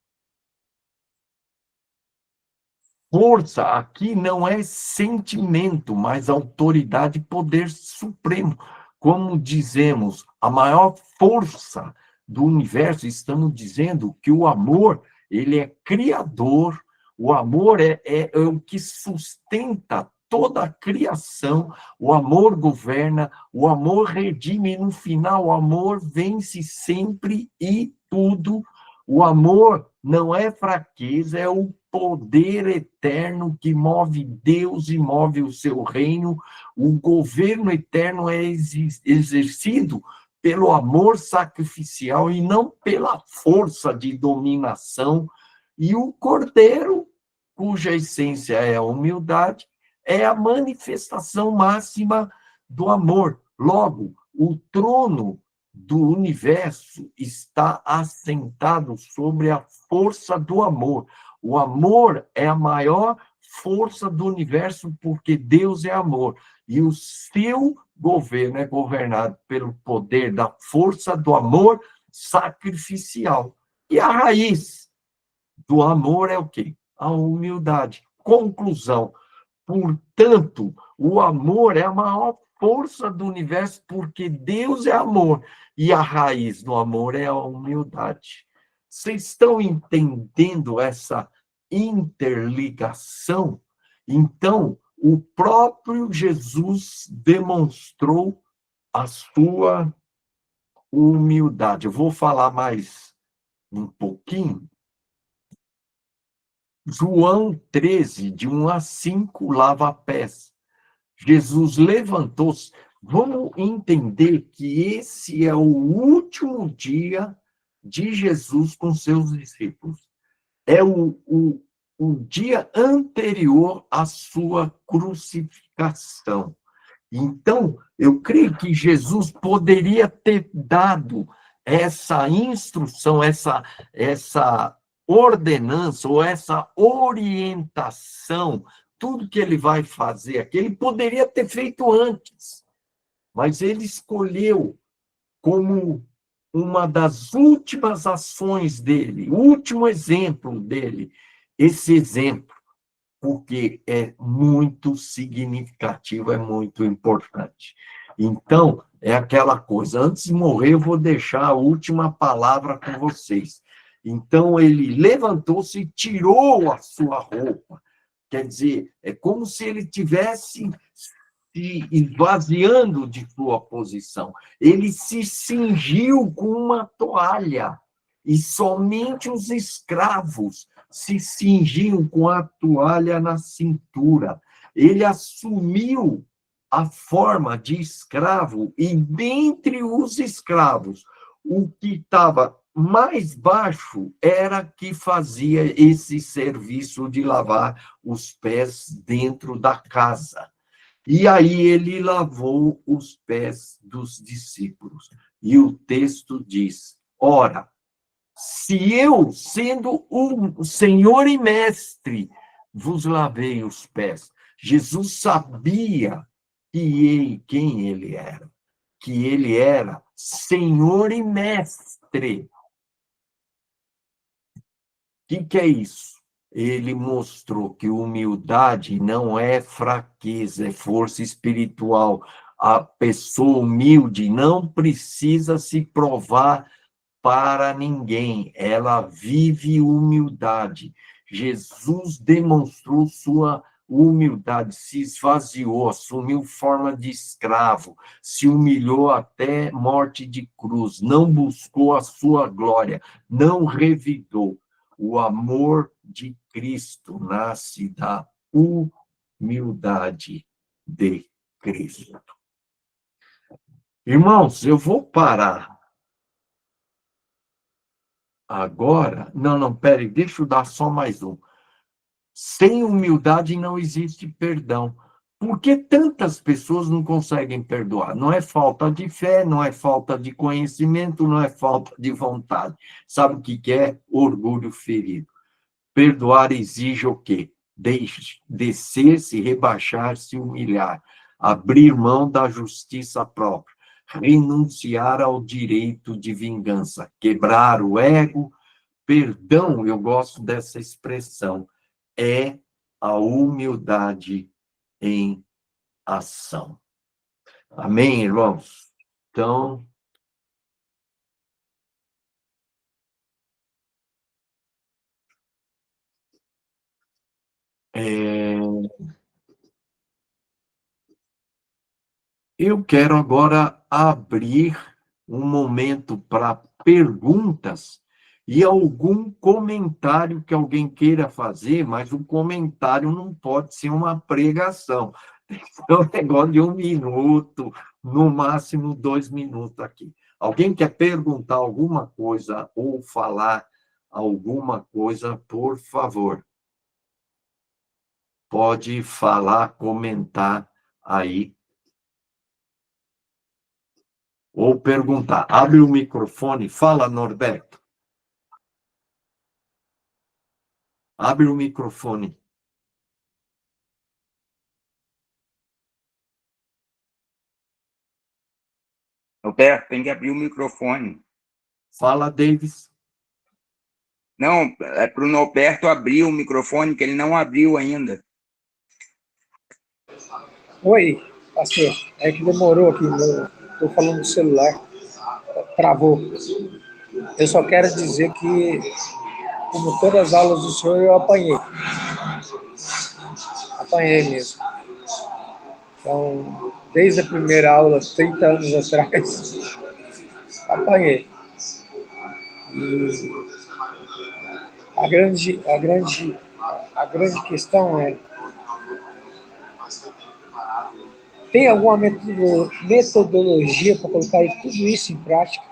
Força aqui não é sentimento, mas autoridade e poder supremo. Como dizemos, a maior força do universo, estamos dizendo que o amor, ele é criador, o amor é o que sustenta toda a criação, o amor governa, o amor redime, e no final o amor vence sempre e tudo. O amor não é fraqueza, é o poder eterno que move Deus e move o seu reino. O governo eterno é exercido pelo amor sacrificial e não pela força de dominação. E o Cordeiro, cuja essência é a humildade, é a manifestação máxima do amor. Logo, o trono do universo está assentado sobre a força do amor. O amor é a maior força do universo porque Deus é amor. E o seu governo é governado pelo poder da força do amor sacrificial. E a raiz do amor é o quê? A humildade. Conclusão. Portanto, o amor é a maior força do universo porque Deus é amor e a raiz do amor é a humildade. Vocês estão entendendo essa interligação? Então, o próprio Jesus demonstrou a sua humildade. Eu vou falar mais um pouquinho. João 13, de 1 a 5, lava pés. Jesus levantou-se. Vamos entender que esse é o último dia de Jesus com seus discípulos. É o dia anterior à sua crucificação. Então, eu creio que Jesus poderia ter dado essa instrução, essa ordenança ou essa orientação, tudo que ele vai fazer aqui, ele poderia ter feito antes, mas ele escolheu como uma das últimas ações dele, o último exemplo dele, esse exemplo, porque é muito significativo, é muito importante. Então, é aquela coisa, antes de morrer, eu vou deixar a última palavra com vocês. Então, ele levantou-se e tirou a sua roupa. Quer dizer, é como se ele tivesse se esvaziando de sua posição. Ele se cingiu com uma toalha, e somente os escravos se cingiam com a toalha na cintura. Ele assumiu a forma de escravo, e dentre os escravos, o que estava mais baixo era que fazia esse serviço de lavar os pés dentro da casa. E aí ele lavou os pés dos discípulos. E o texto diz: ora, se eu, sendo o Senhor e Mestre, vos lavei os pés. Jesus sabia quem ele era, que ele era Senhor e Mestre. O que é isso? Ele mostrou que humildade não é fraqueza, é força espiritual. A pessoa humilde não precisa se provar para ninguém, ela vive humildade. Jesus demonstrou sua humildade, se esvaziou, assumiu forma de escravo, se humilhou até morte de cruz, não buscou a sua glória, não revidou. O amor de Cristo nasce da humildade de Cristo. Irmãos, eu vou parar agora. Não, peraí, deixa eu dar só mais um. Sem humildade não existe perdão. Por que tantas pessoas não conseguem perdoar? Não é falta de fé, não é falta de conhecimento, não é falta de vontade. Sabe o que é? Orgulho ferido. Perdoar exige o quê? Descer-se, rebaixar-se, humilhar, abrir mão da justiça própria, renunciar ao direito de vingança, quebrar o ego. Perdão, eu gosto dessa expressão, é a humildade em ação. Amém, irmãos? Então, eu quero agora abrir um momento para perguntas e algum comentário que alguém queira fazer, mas o comentário não pode ser uma pregação. É um negócio de 1 minuto, no máximo 2 minutos aqui. Alguém quer perguntar alguma coisa ou falar alguma coisa, por favor. Pode falar, comentar aí. Ou perguntar. Abre o microfone. Fala, Norberto. Abre o microfone. Roberto, tem que abrir o microfone. Fala, Davis. Não, é para o Norberto abrir o microfone, que ele não abriu ainda. Oi, pastor. É que demorou aqui. Estou falando do celular. Travou. Eu só quero dizer que, como todas as aulas do senhor, eu apanhei. Apanhei mesmo. Então, desde a primeira aula, 30 anos atrás, apanhei. E a grande questão é: tem alguma metodologia para colocar tudo isso em prática,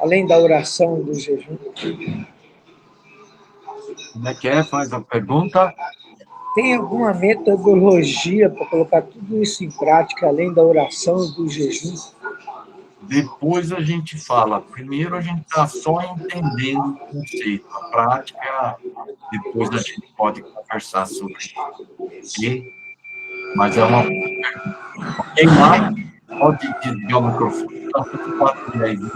além da oração e do jejum? Como é que é? Faz a pergunta. Tem alguma metodologia para colocar tudo isso em prática, além da oração e do jejum? Depois a gente fala. Primeiro a gente está só entendendo o conceito. A prática, depois a gente pode conversar sobre isso. Ok? Mas é uma pergunta. Alguém mais pode desligar o microfone. Tá tudo 4:10, viu,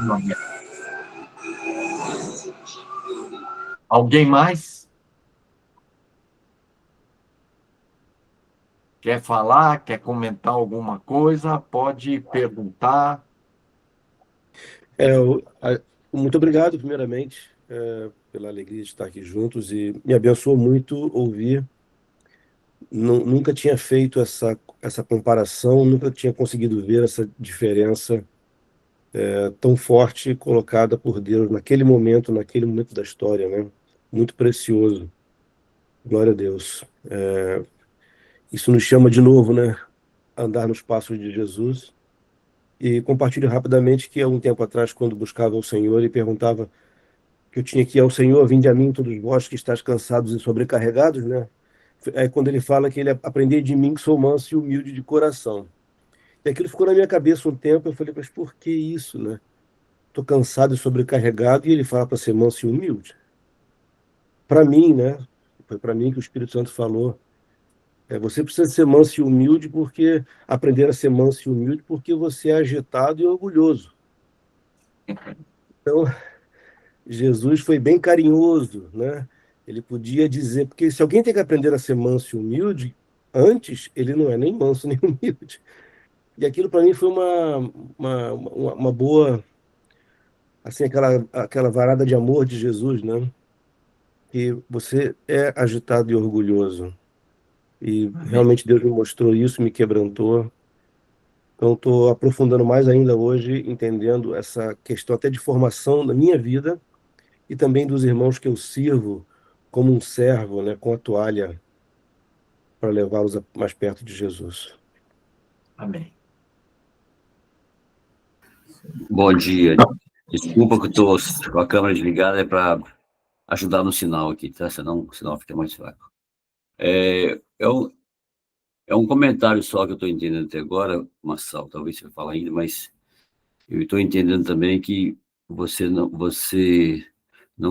alguém mais? Quer falar? Quer comentar alguma coisa? Pode perguntar. Muito obrigado, primeiramente, pela alegria de estar aqui juntos, e me abençoou muito ouvir. Nunca tinha feito essa comparação, nunca tinha conseguido ver essa diferença tão forte colocada por Deus naquele momento da história, né? Muito precioso. Glória a Deus. Isso nos chama de novo, né? A andar nos passos de Jesus. E compartilho rapidamente que há um tempo atrás, quando buscava o Senhor e perguntava que eu tinha que ir ao Senhor: vinde a mim todos vós que estáis cansados e sobrecarregados, né? Aí quando ele fala que ele aprendeu de mim que sou manso e humilde de coração. E aquilo ficou na minha cabeça um tempo. Eu falei: mas por que isso, né? Estou cansado e sobrecarregado, e ele fala para ser manso e humilde. Para mim, né? Foi para mim que o Espírito Santo falou: você precisa ser manso e humilde, porque aprender a ser manso e humilde porque você é agitado e orgulhoso. Então, Jesus foi bem carinhoso, né? Ele podia dizer, porque se alguém tem que aprender a ser manso e humilde, antes ele não é nem manso nem humilde. E aquilo para mim foi uma boa, assim, aquela varada de amor de Jesus, né? Que você é agitado e orgulhoso. E Amém. realmente Deus me mostrou isso, me quebrantou. Então, estou aprofundando mais ainda hoje, entendendo essa questão até de formação da minha vida e também dos irmãos que eu sirvo como um servo, né, com a toalha para levá-los mais perto de Jesus. Amém. Bom dia. Desculpa que eu estou com a câmera desligada, é para ajudar no sinal aqui, tá? Senão o sinal fica mais fraco. É um comentário só que eu estou entendendo até agora, Marçal, talvez você vai falar ainda, mas eu estou entendendo também que você não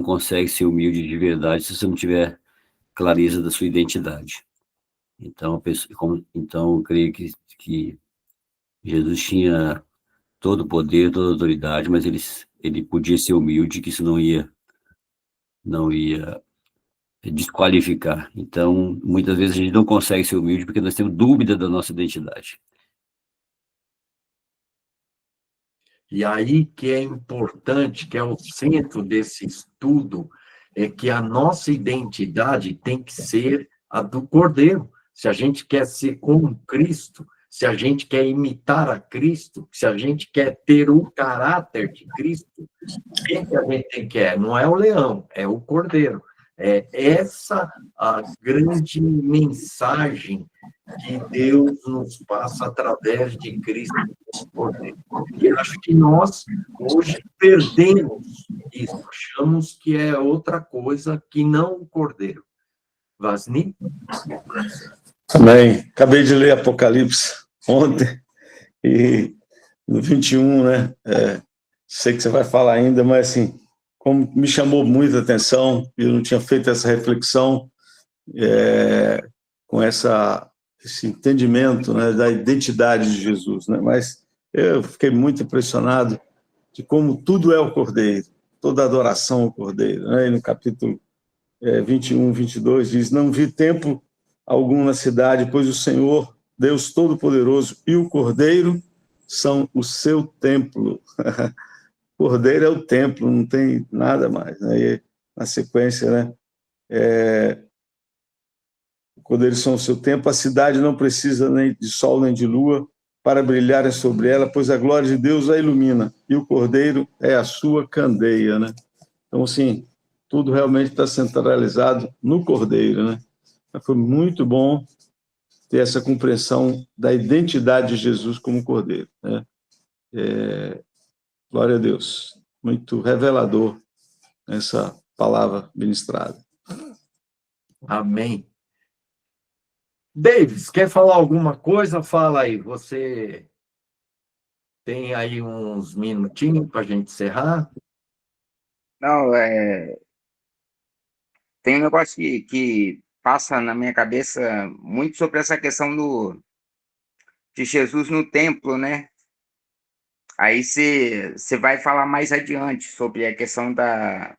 consegue ser humilde de verdade se você não tiver clareza da sua identidade. Então, então eu creio que Jesus tinha todo o poder, toda a autoridade, mas ele podia ser humilde, que isso não ia desqualificar. Então, muitas vezes a gente não consegue ser humilde porque nós temos dúvida da nossa identidade. E aí que é importante, que é o centro desse estudo, é que a nossa identidade tem que ser a do Cordeiro. Se a gente quer ser como Cristo, se a gente quer imitar a Cristo, se a gente quer ter o caráter de Cristo, quem que a gente quer? Não é o leão, é o Cordeiro. É essa a grande mensagem que Deus nos passa através de Cristo Cordeiro. E acho que nós, hoje, perdemos isso. Achamos que é outra coisa que não o Cordeiro. Vasni? Amém. Acabei de ler Apocalipse ontem, e no 21, né? Sei que você vai falar ainda, mas assim, como me chamou muita atenção, eu não tinha feito essa reflexão com esse entendimento, né, da identidade de Jesus, né? Mas eu fiquei muito impressionado de como tudo é o Cordeiro, toda adoração ao Cordeiro, né? E no capítulo 21, 22 diz: não vi tempo algum na cidade, pois o Senhor, Deus Todo-Poderoso e o Cordeiro são o seu templo. Cordeiro é o templo, não tem nada mais, né? E na sequência, né? O Cordeiro são o seu templo, a cidade não precisa nem de sol nem de lua para brilharem sobre ela, pois a glória de Deus a ilumina, e o Cordeiro é a sua candeia, né? Então, assim, tudo realmente está centralizado no Cordeiro, né? Foi muito bom ter essa compreensão da identidade de Jesus como Cordeiro, né? Glória a Deus. Muito revelador essa palavra ministrada. Amém. Davis, quer falar alguma coisa? Fala aí. Você tem aí uns minutinhos para a gente encerrar? Não, tem um negócio que passa na minha cabeça muito sobre essa questão de Jesus no templo, né? Aí você vai falar mais adiante sobre a questão da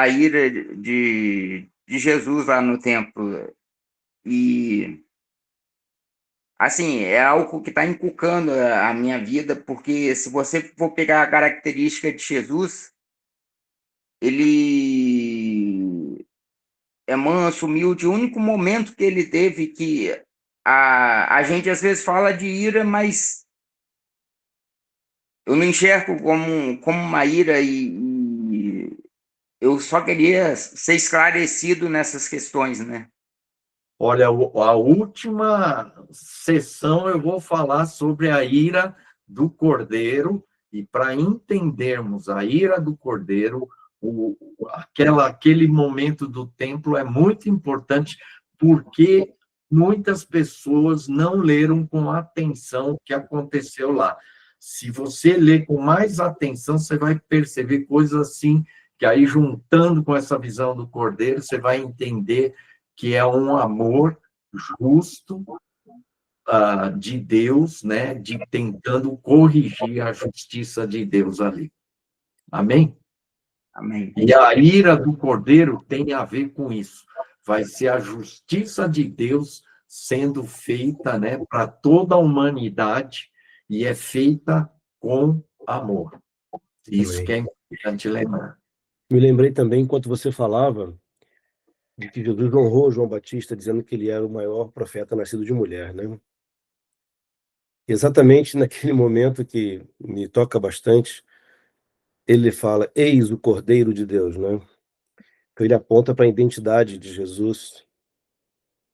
ira de Jesus lá no templo. E, assim, é algo que está inculcando a minha vida, porque se você for pegar a característica de Jesus, ele é manso, humilde. O único momento que ele teve que a gente às vezes fala de ira, mas eu não enxergo como uma ira, e eu só queria ser esclarecido nessas questões, né? Olha, a última sessão eu vou falar sobre a ira do Cordeiro, e para entendermos a ira do Cordeiro, aquele momento do templo é muito importante, porque muitas pessoas não leram com atenção o que aconteceu lá. Se você ler com mais atenção, você vai perceber coisas assim, que aí, juntando com essa visão do Cordeiro, você vai entender que é um amor justo de Deus, né, de tentando corrigir a justiça de Deus ali. Amém? Amém. E a ira do Cordeiro tem a ver com isso. Vai ser a justiça de Deus sendo feita, né, para toda a humanidade, e é feita com amor. Isso Amém. que é importante lembrar. Me lembrei também, enquanto você falava, de que Jesus honrou João Batista, dizendo que ele era o maior profeta nascido de mulher, né? Exatamente naquele momento que me toca bastante, ele fala: Eis o Cordeiro de Deus, né? Então ele aponta para a identidade de Jesus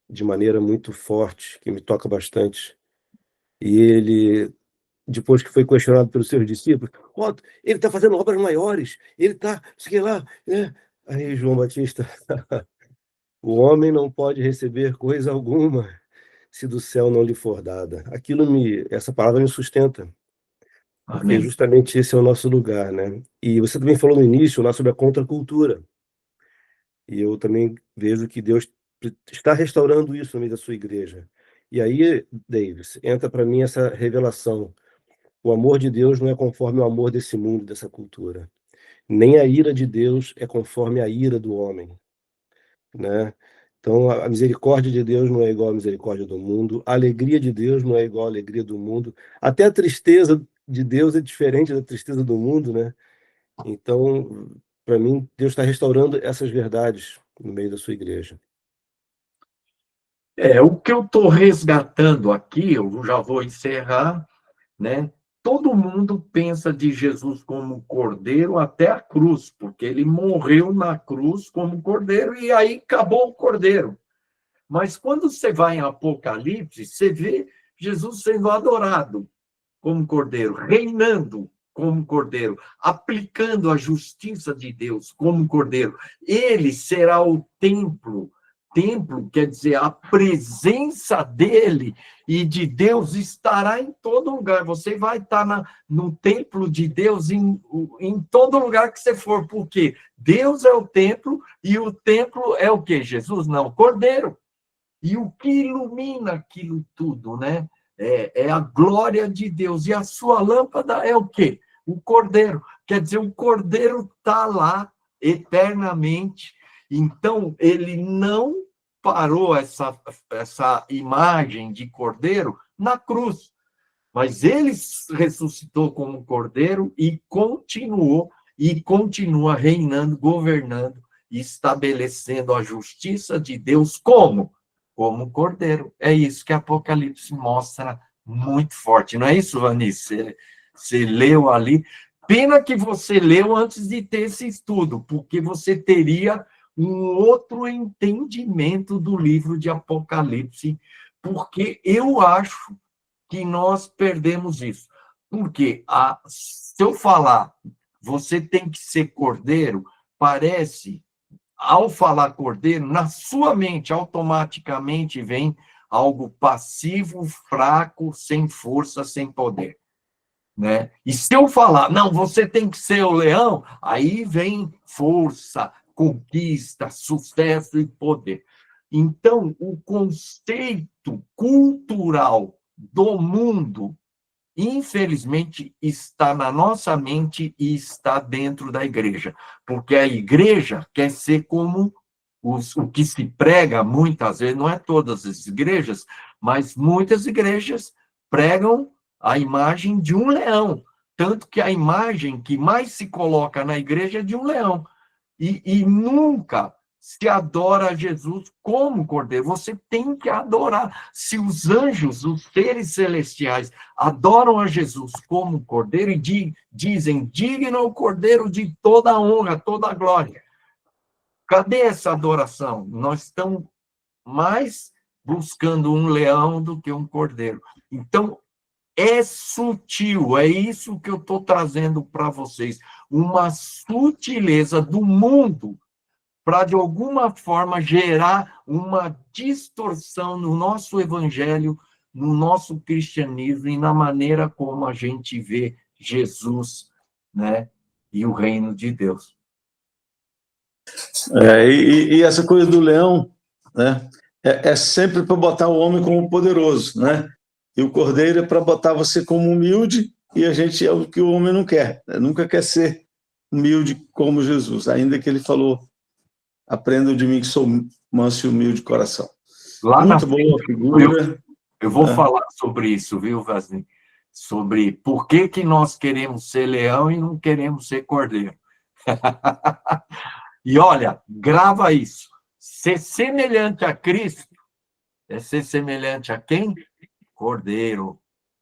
de maneira muito forte, que me toca bastante. E ele, depois que foi questionado pelos seus discípulos, ó, ele está fazendo obras maiores, ele está, sei lá, né? Aí João Batista, o homem não pode receber coisa alguma se do céu não lhe for dada. Essa palavra me sustenta, porque Amém. justamente esse é o nosso lugar, né? E você também falou no início lá sobre a contracultura. E eu também vejo que Deus está restaurando isso no meio da sua igreja. E aí, Davis, entra para mim essa revelação. O amor de Deus não é conforme o amor desse mundo, dessa cultura. Nem a ira de Deus é conforme a ira do homem, né? Então, a misericórdia de Deus não é igual à misericórdia do mundo, a alegria de Deus não é igual à alegria do mundo, até a tristeza de Deus é diferente da tristeza do mundo, né? Então, para mim, Deus está restaurando essas verdades no meio da sua igreja. O que eu estou resgatando aqui, eu já vou encerrar, né? Todo mundo pensa de Jesus como cordeiro até a cruz, porque ele morreu na cruz como cordeiro e aí acabou o cordeiro. Mas quando você vai em Apocalipse, você vê Jesus sendo adorado como cordeiro, reinando como cordeiro, aplicando a justiça de Deus como cordeiro. Ele será o templo. Templo quer dizer a presença dele e de Deus estará em todo lugar. Você vai estar no templo de Deus em todo lugar que você for, porque Deus é o templo e o templo é o quê? Jesus não, o cordeiro. E o que ilumina aquilo tudo, né? É a glória de Deus. E a sua lâmpada é o quê? O cordeiro. Quer dizer, o cordeiro está lá eternamente. Então, ele não parou essa imagem de cordeiro na cruz, mas ele ressuscitou como cordeiro e continua reinando, governando e estabelecendo a justiça de Deus como cordeiro. É isso que Apocalipse mostra muito forte. Não é isso, Vanice? Você leu ali. Pena que você leu antes de ter esse estudo, porque você teria um outro entendimento do livro de Apocalipse, porque eu acho que nós perdemos isso. Porque se eu falar, você tem que ser cordeiro, parece, ao falar cordeiro, na sua mente automaticamente vem algo passivo, fraco, sem força, sem poder, né? E se eu falar, não, você tem que ser o leão, aí vem força, conquista, sucesso e poder. Então, o conceito cultural do mundo, infelizmente, está na nossa mente e está dentro da igreja, porque a igreja quer ser como o que se prega muitas vezes, não é todas as igrejas, mas muitas igrejas pregam a imagem de um leão, tanto que a imagem que mais se coloca na igreja é de um leão, e nunca se adora a Jesus como cordeiro. Você tem que adorar. Se os anjos, os seres celestiais, adoram a Jesus como cordeiro e dizem, digno o cordeiro de toda a honra, toda a glória. Cadê essa adoração? Nós estamos mais buscando um leão do que um cordeiro. Então, é sutil, é isso que eu estou trazendo para vocês. Uma sutileza do mundo para, de alguma forma, gerar uma distorção no nosso evangelho, no nosso cristianismo e na maneira como a gente vê Jesus, né, e o reino de Deus. E essa coisa do leão, né, é sempre para botar o homem como poderoso, né? E o cordeiro é para botar você como humilde, e a gente é o que o homem não quer, né? Nunca quer ser humilde como Jesus, ainda que ele falou, aprendam de mim que sou manso e humilde de coração. Lá na Muito boa figura. eu vou falar sobre isso, viu, Vasni? Sobre por que que nós queremos ser leão e não queremos ser cordeiro. E olha, grava isso. Ser semelhante a Cristo é ser semelhante a quem? Cordeiro.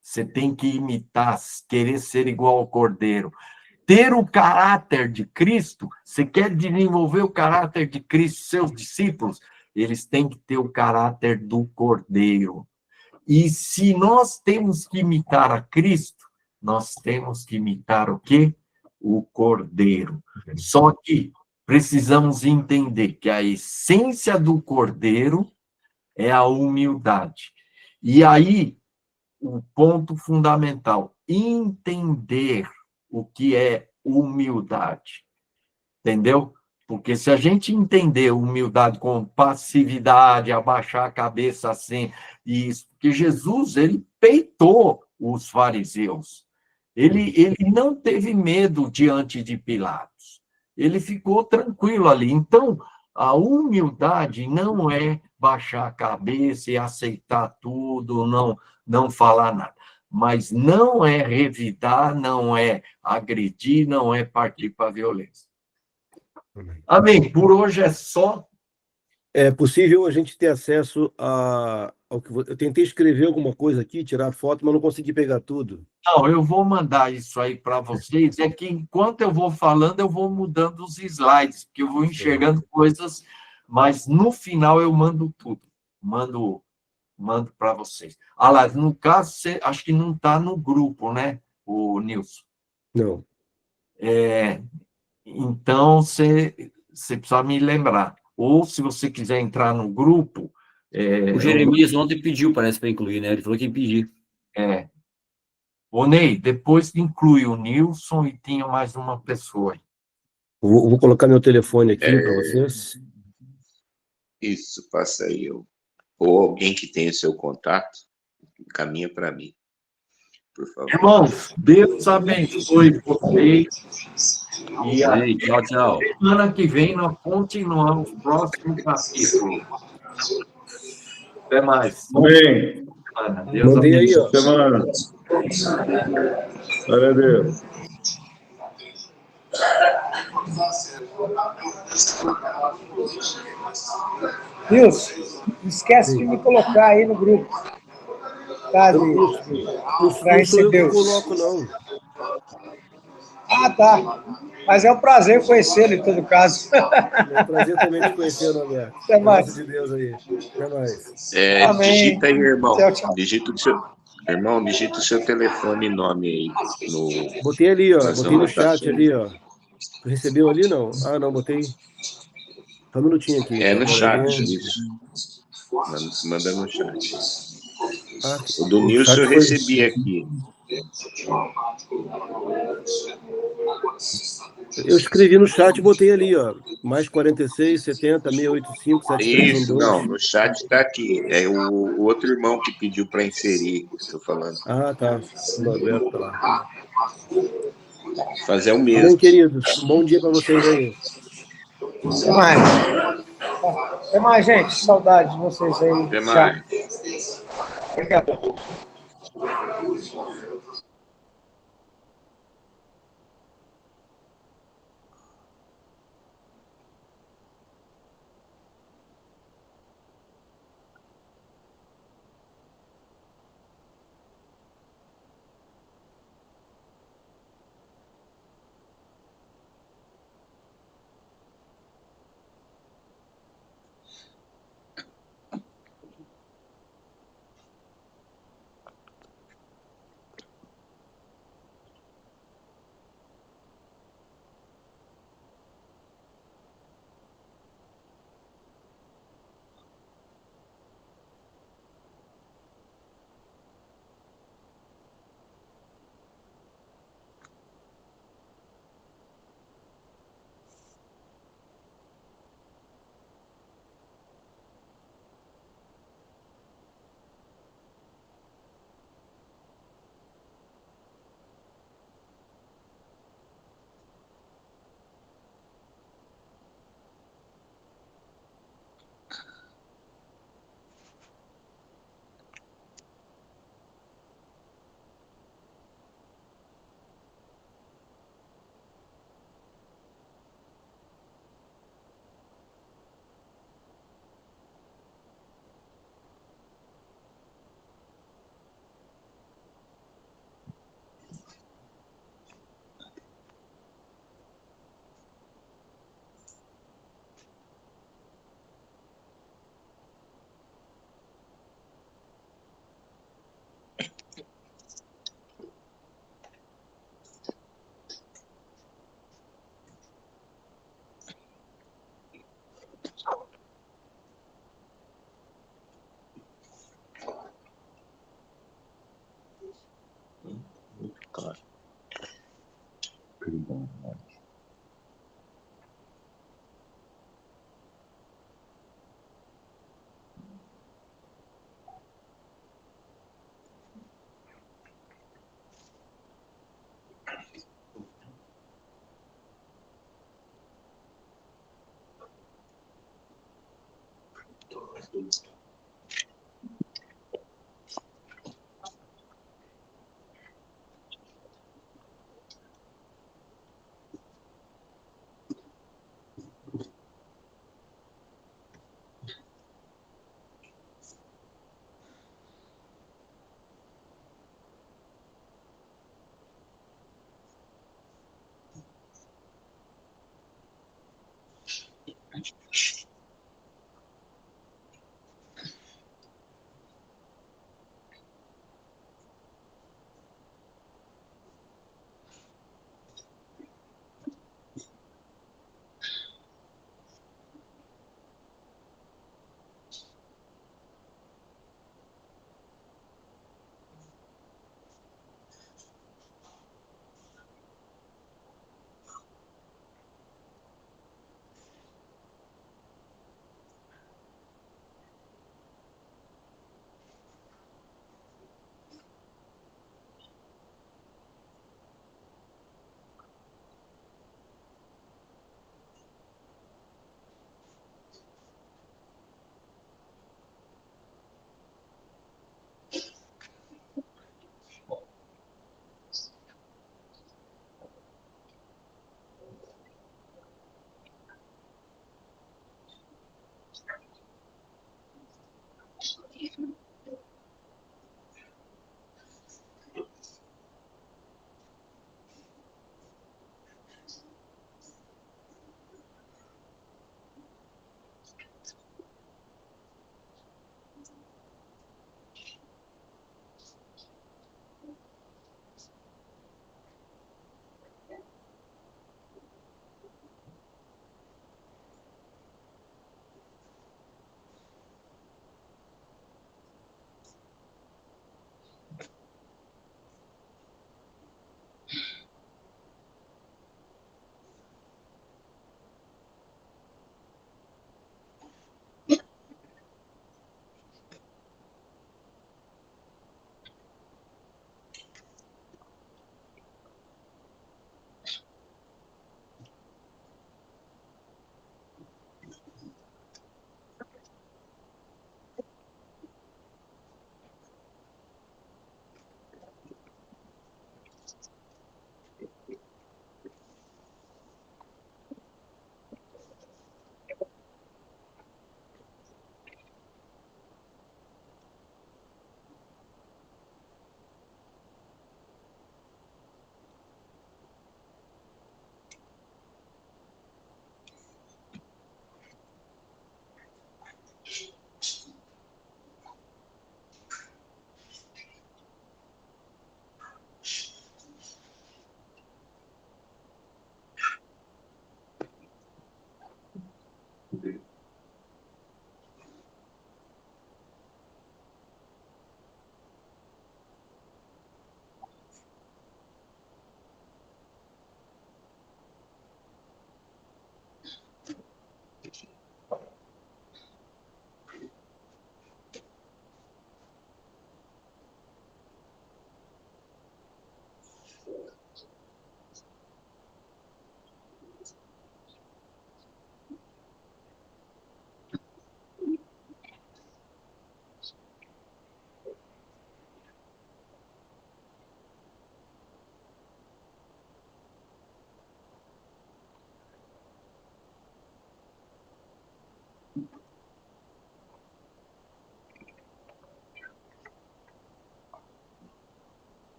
Você tem que imitar, querer ser igual ao cordeiro. Ter o caráter de Cristo, você quer desenvolver o caráter de Cristo, seus discípulos, eles têm que ter o caráter do cordeiro. E se nós temos que imitar a Cristo, nós temos que imitar o quê? O cordeiro. Só que precisamos entender que a essência do cordeiro é a humildade. E aí, o ponto fundamental, entender o que é humildade. Entendeu? Porque se a gente entender humildade como passividade, abaixar a cabeça assim, isso, porque Jesus, ele peitou os fariseus. Ele não teve medo diante de Pilatos. Ele ficou tranquilo ali. Então, a humildade não é baixar a cabeça e aceitar tudo, não falar nada. Mas não é revidar, não é agredir, não é partir para a violência. Amém. Por hoje é só. É possível a gente ter acesso ao que eu tentei escrever alguma coisa aqui, tirar foto, mas não consegui pegar tudo. Não, eu vou mandar isso aí para vocês. É que enquanto eu vou falando, eu vou mudando os slides, porque eu vou enxergando coisas, mas no final eu mando tudo. Mando para vocês. Ah lá, no caso, você, acho que não está no grupo, né, o Nilson? Não. Então, você precisa me lembrar. Ou, se você quiser entrar no grupo, O Jeremias ontem pediu, parece, para incluir, né? Ele falou que ia pedir. Ô, Ney, depois inclui o Nilson e tinha mais uma pessoa aí. Vou colocar meu telefone aqui para vocês. Isso, passa aí. Ou alguém que tenha o seu contato, encaminha para mim, por favor. Irmãos, Deus abençoe vocês. E a Amém. Tchau, tchau. semana que vem nós continuamos o próximo capítulo. Até mais. Amém. Deus Mandei aí, ó. Semana. Glória a Deus. Nilson, não esquece de me colocar aí no grupo. Tá, Não para sou eu que receber os... coloco, não. Ah, tá. Mas é um prazer conhecê-lo, em todo caso. É um prazer também te conhecer, Norberto. Até mais. Graças de Deus aí. Até mais. Amém. Digita aí, irmão. Tchau, tchau. Irmão, digita o seu telefone e nome aí. Botei ali, ó. nas Botei no chat anotações. ali, ó. Tu recebeu ali, não? Ah, não, botei. Só um minutinho aqui. É no chat, Guarani. isso. Manda no chat. Ah, O do o Nilson chat eu foi- recebi aqui. Eu escrevi no chat e botei ali, ó. Mais 46, 70, 685, 7312. Isso, não, no chat tá aqui. É o outro irmão que pediu para inserir, que eu tô falando. Ah, tá. O Norberto tá lá. Fazer o Tá bom, mesmo. queridos. Bom dia para vocês aí. Até mais. Até mais, gente. Saudade de vocês aí. Até Tchau. mais. Obrigado.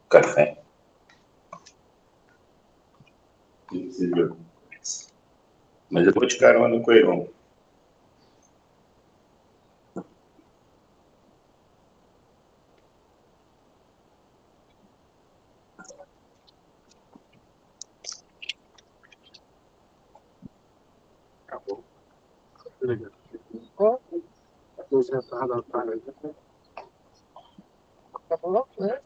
Café. Mas eu vou de carona com o Heron. Acabou. Obrigado. Ó, 200 da tarde. Tá bom, né?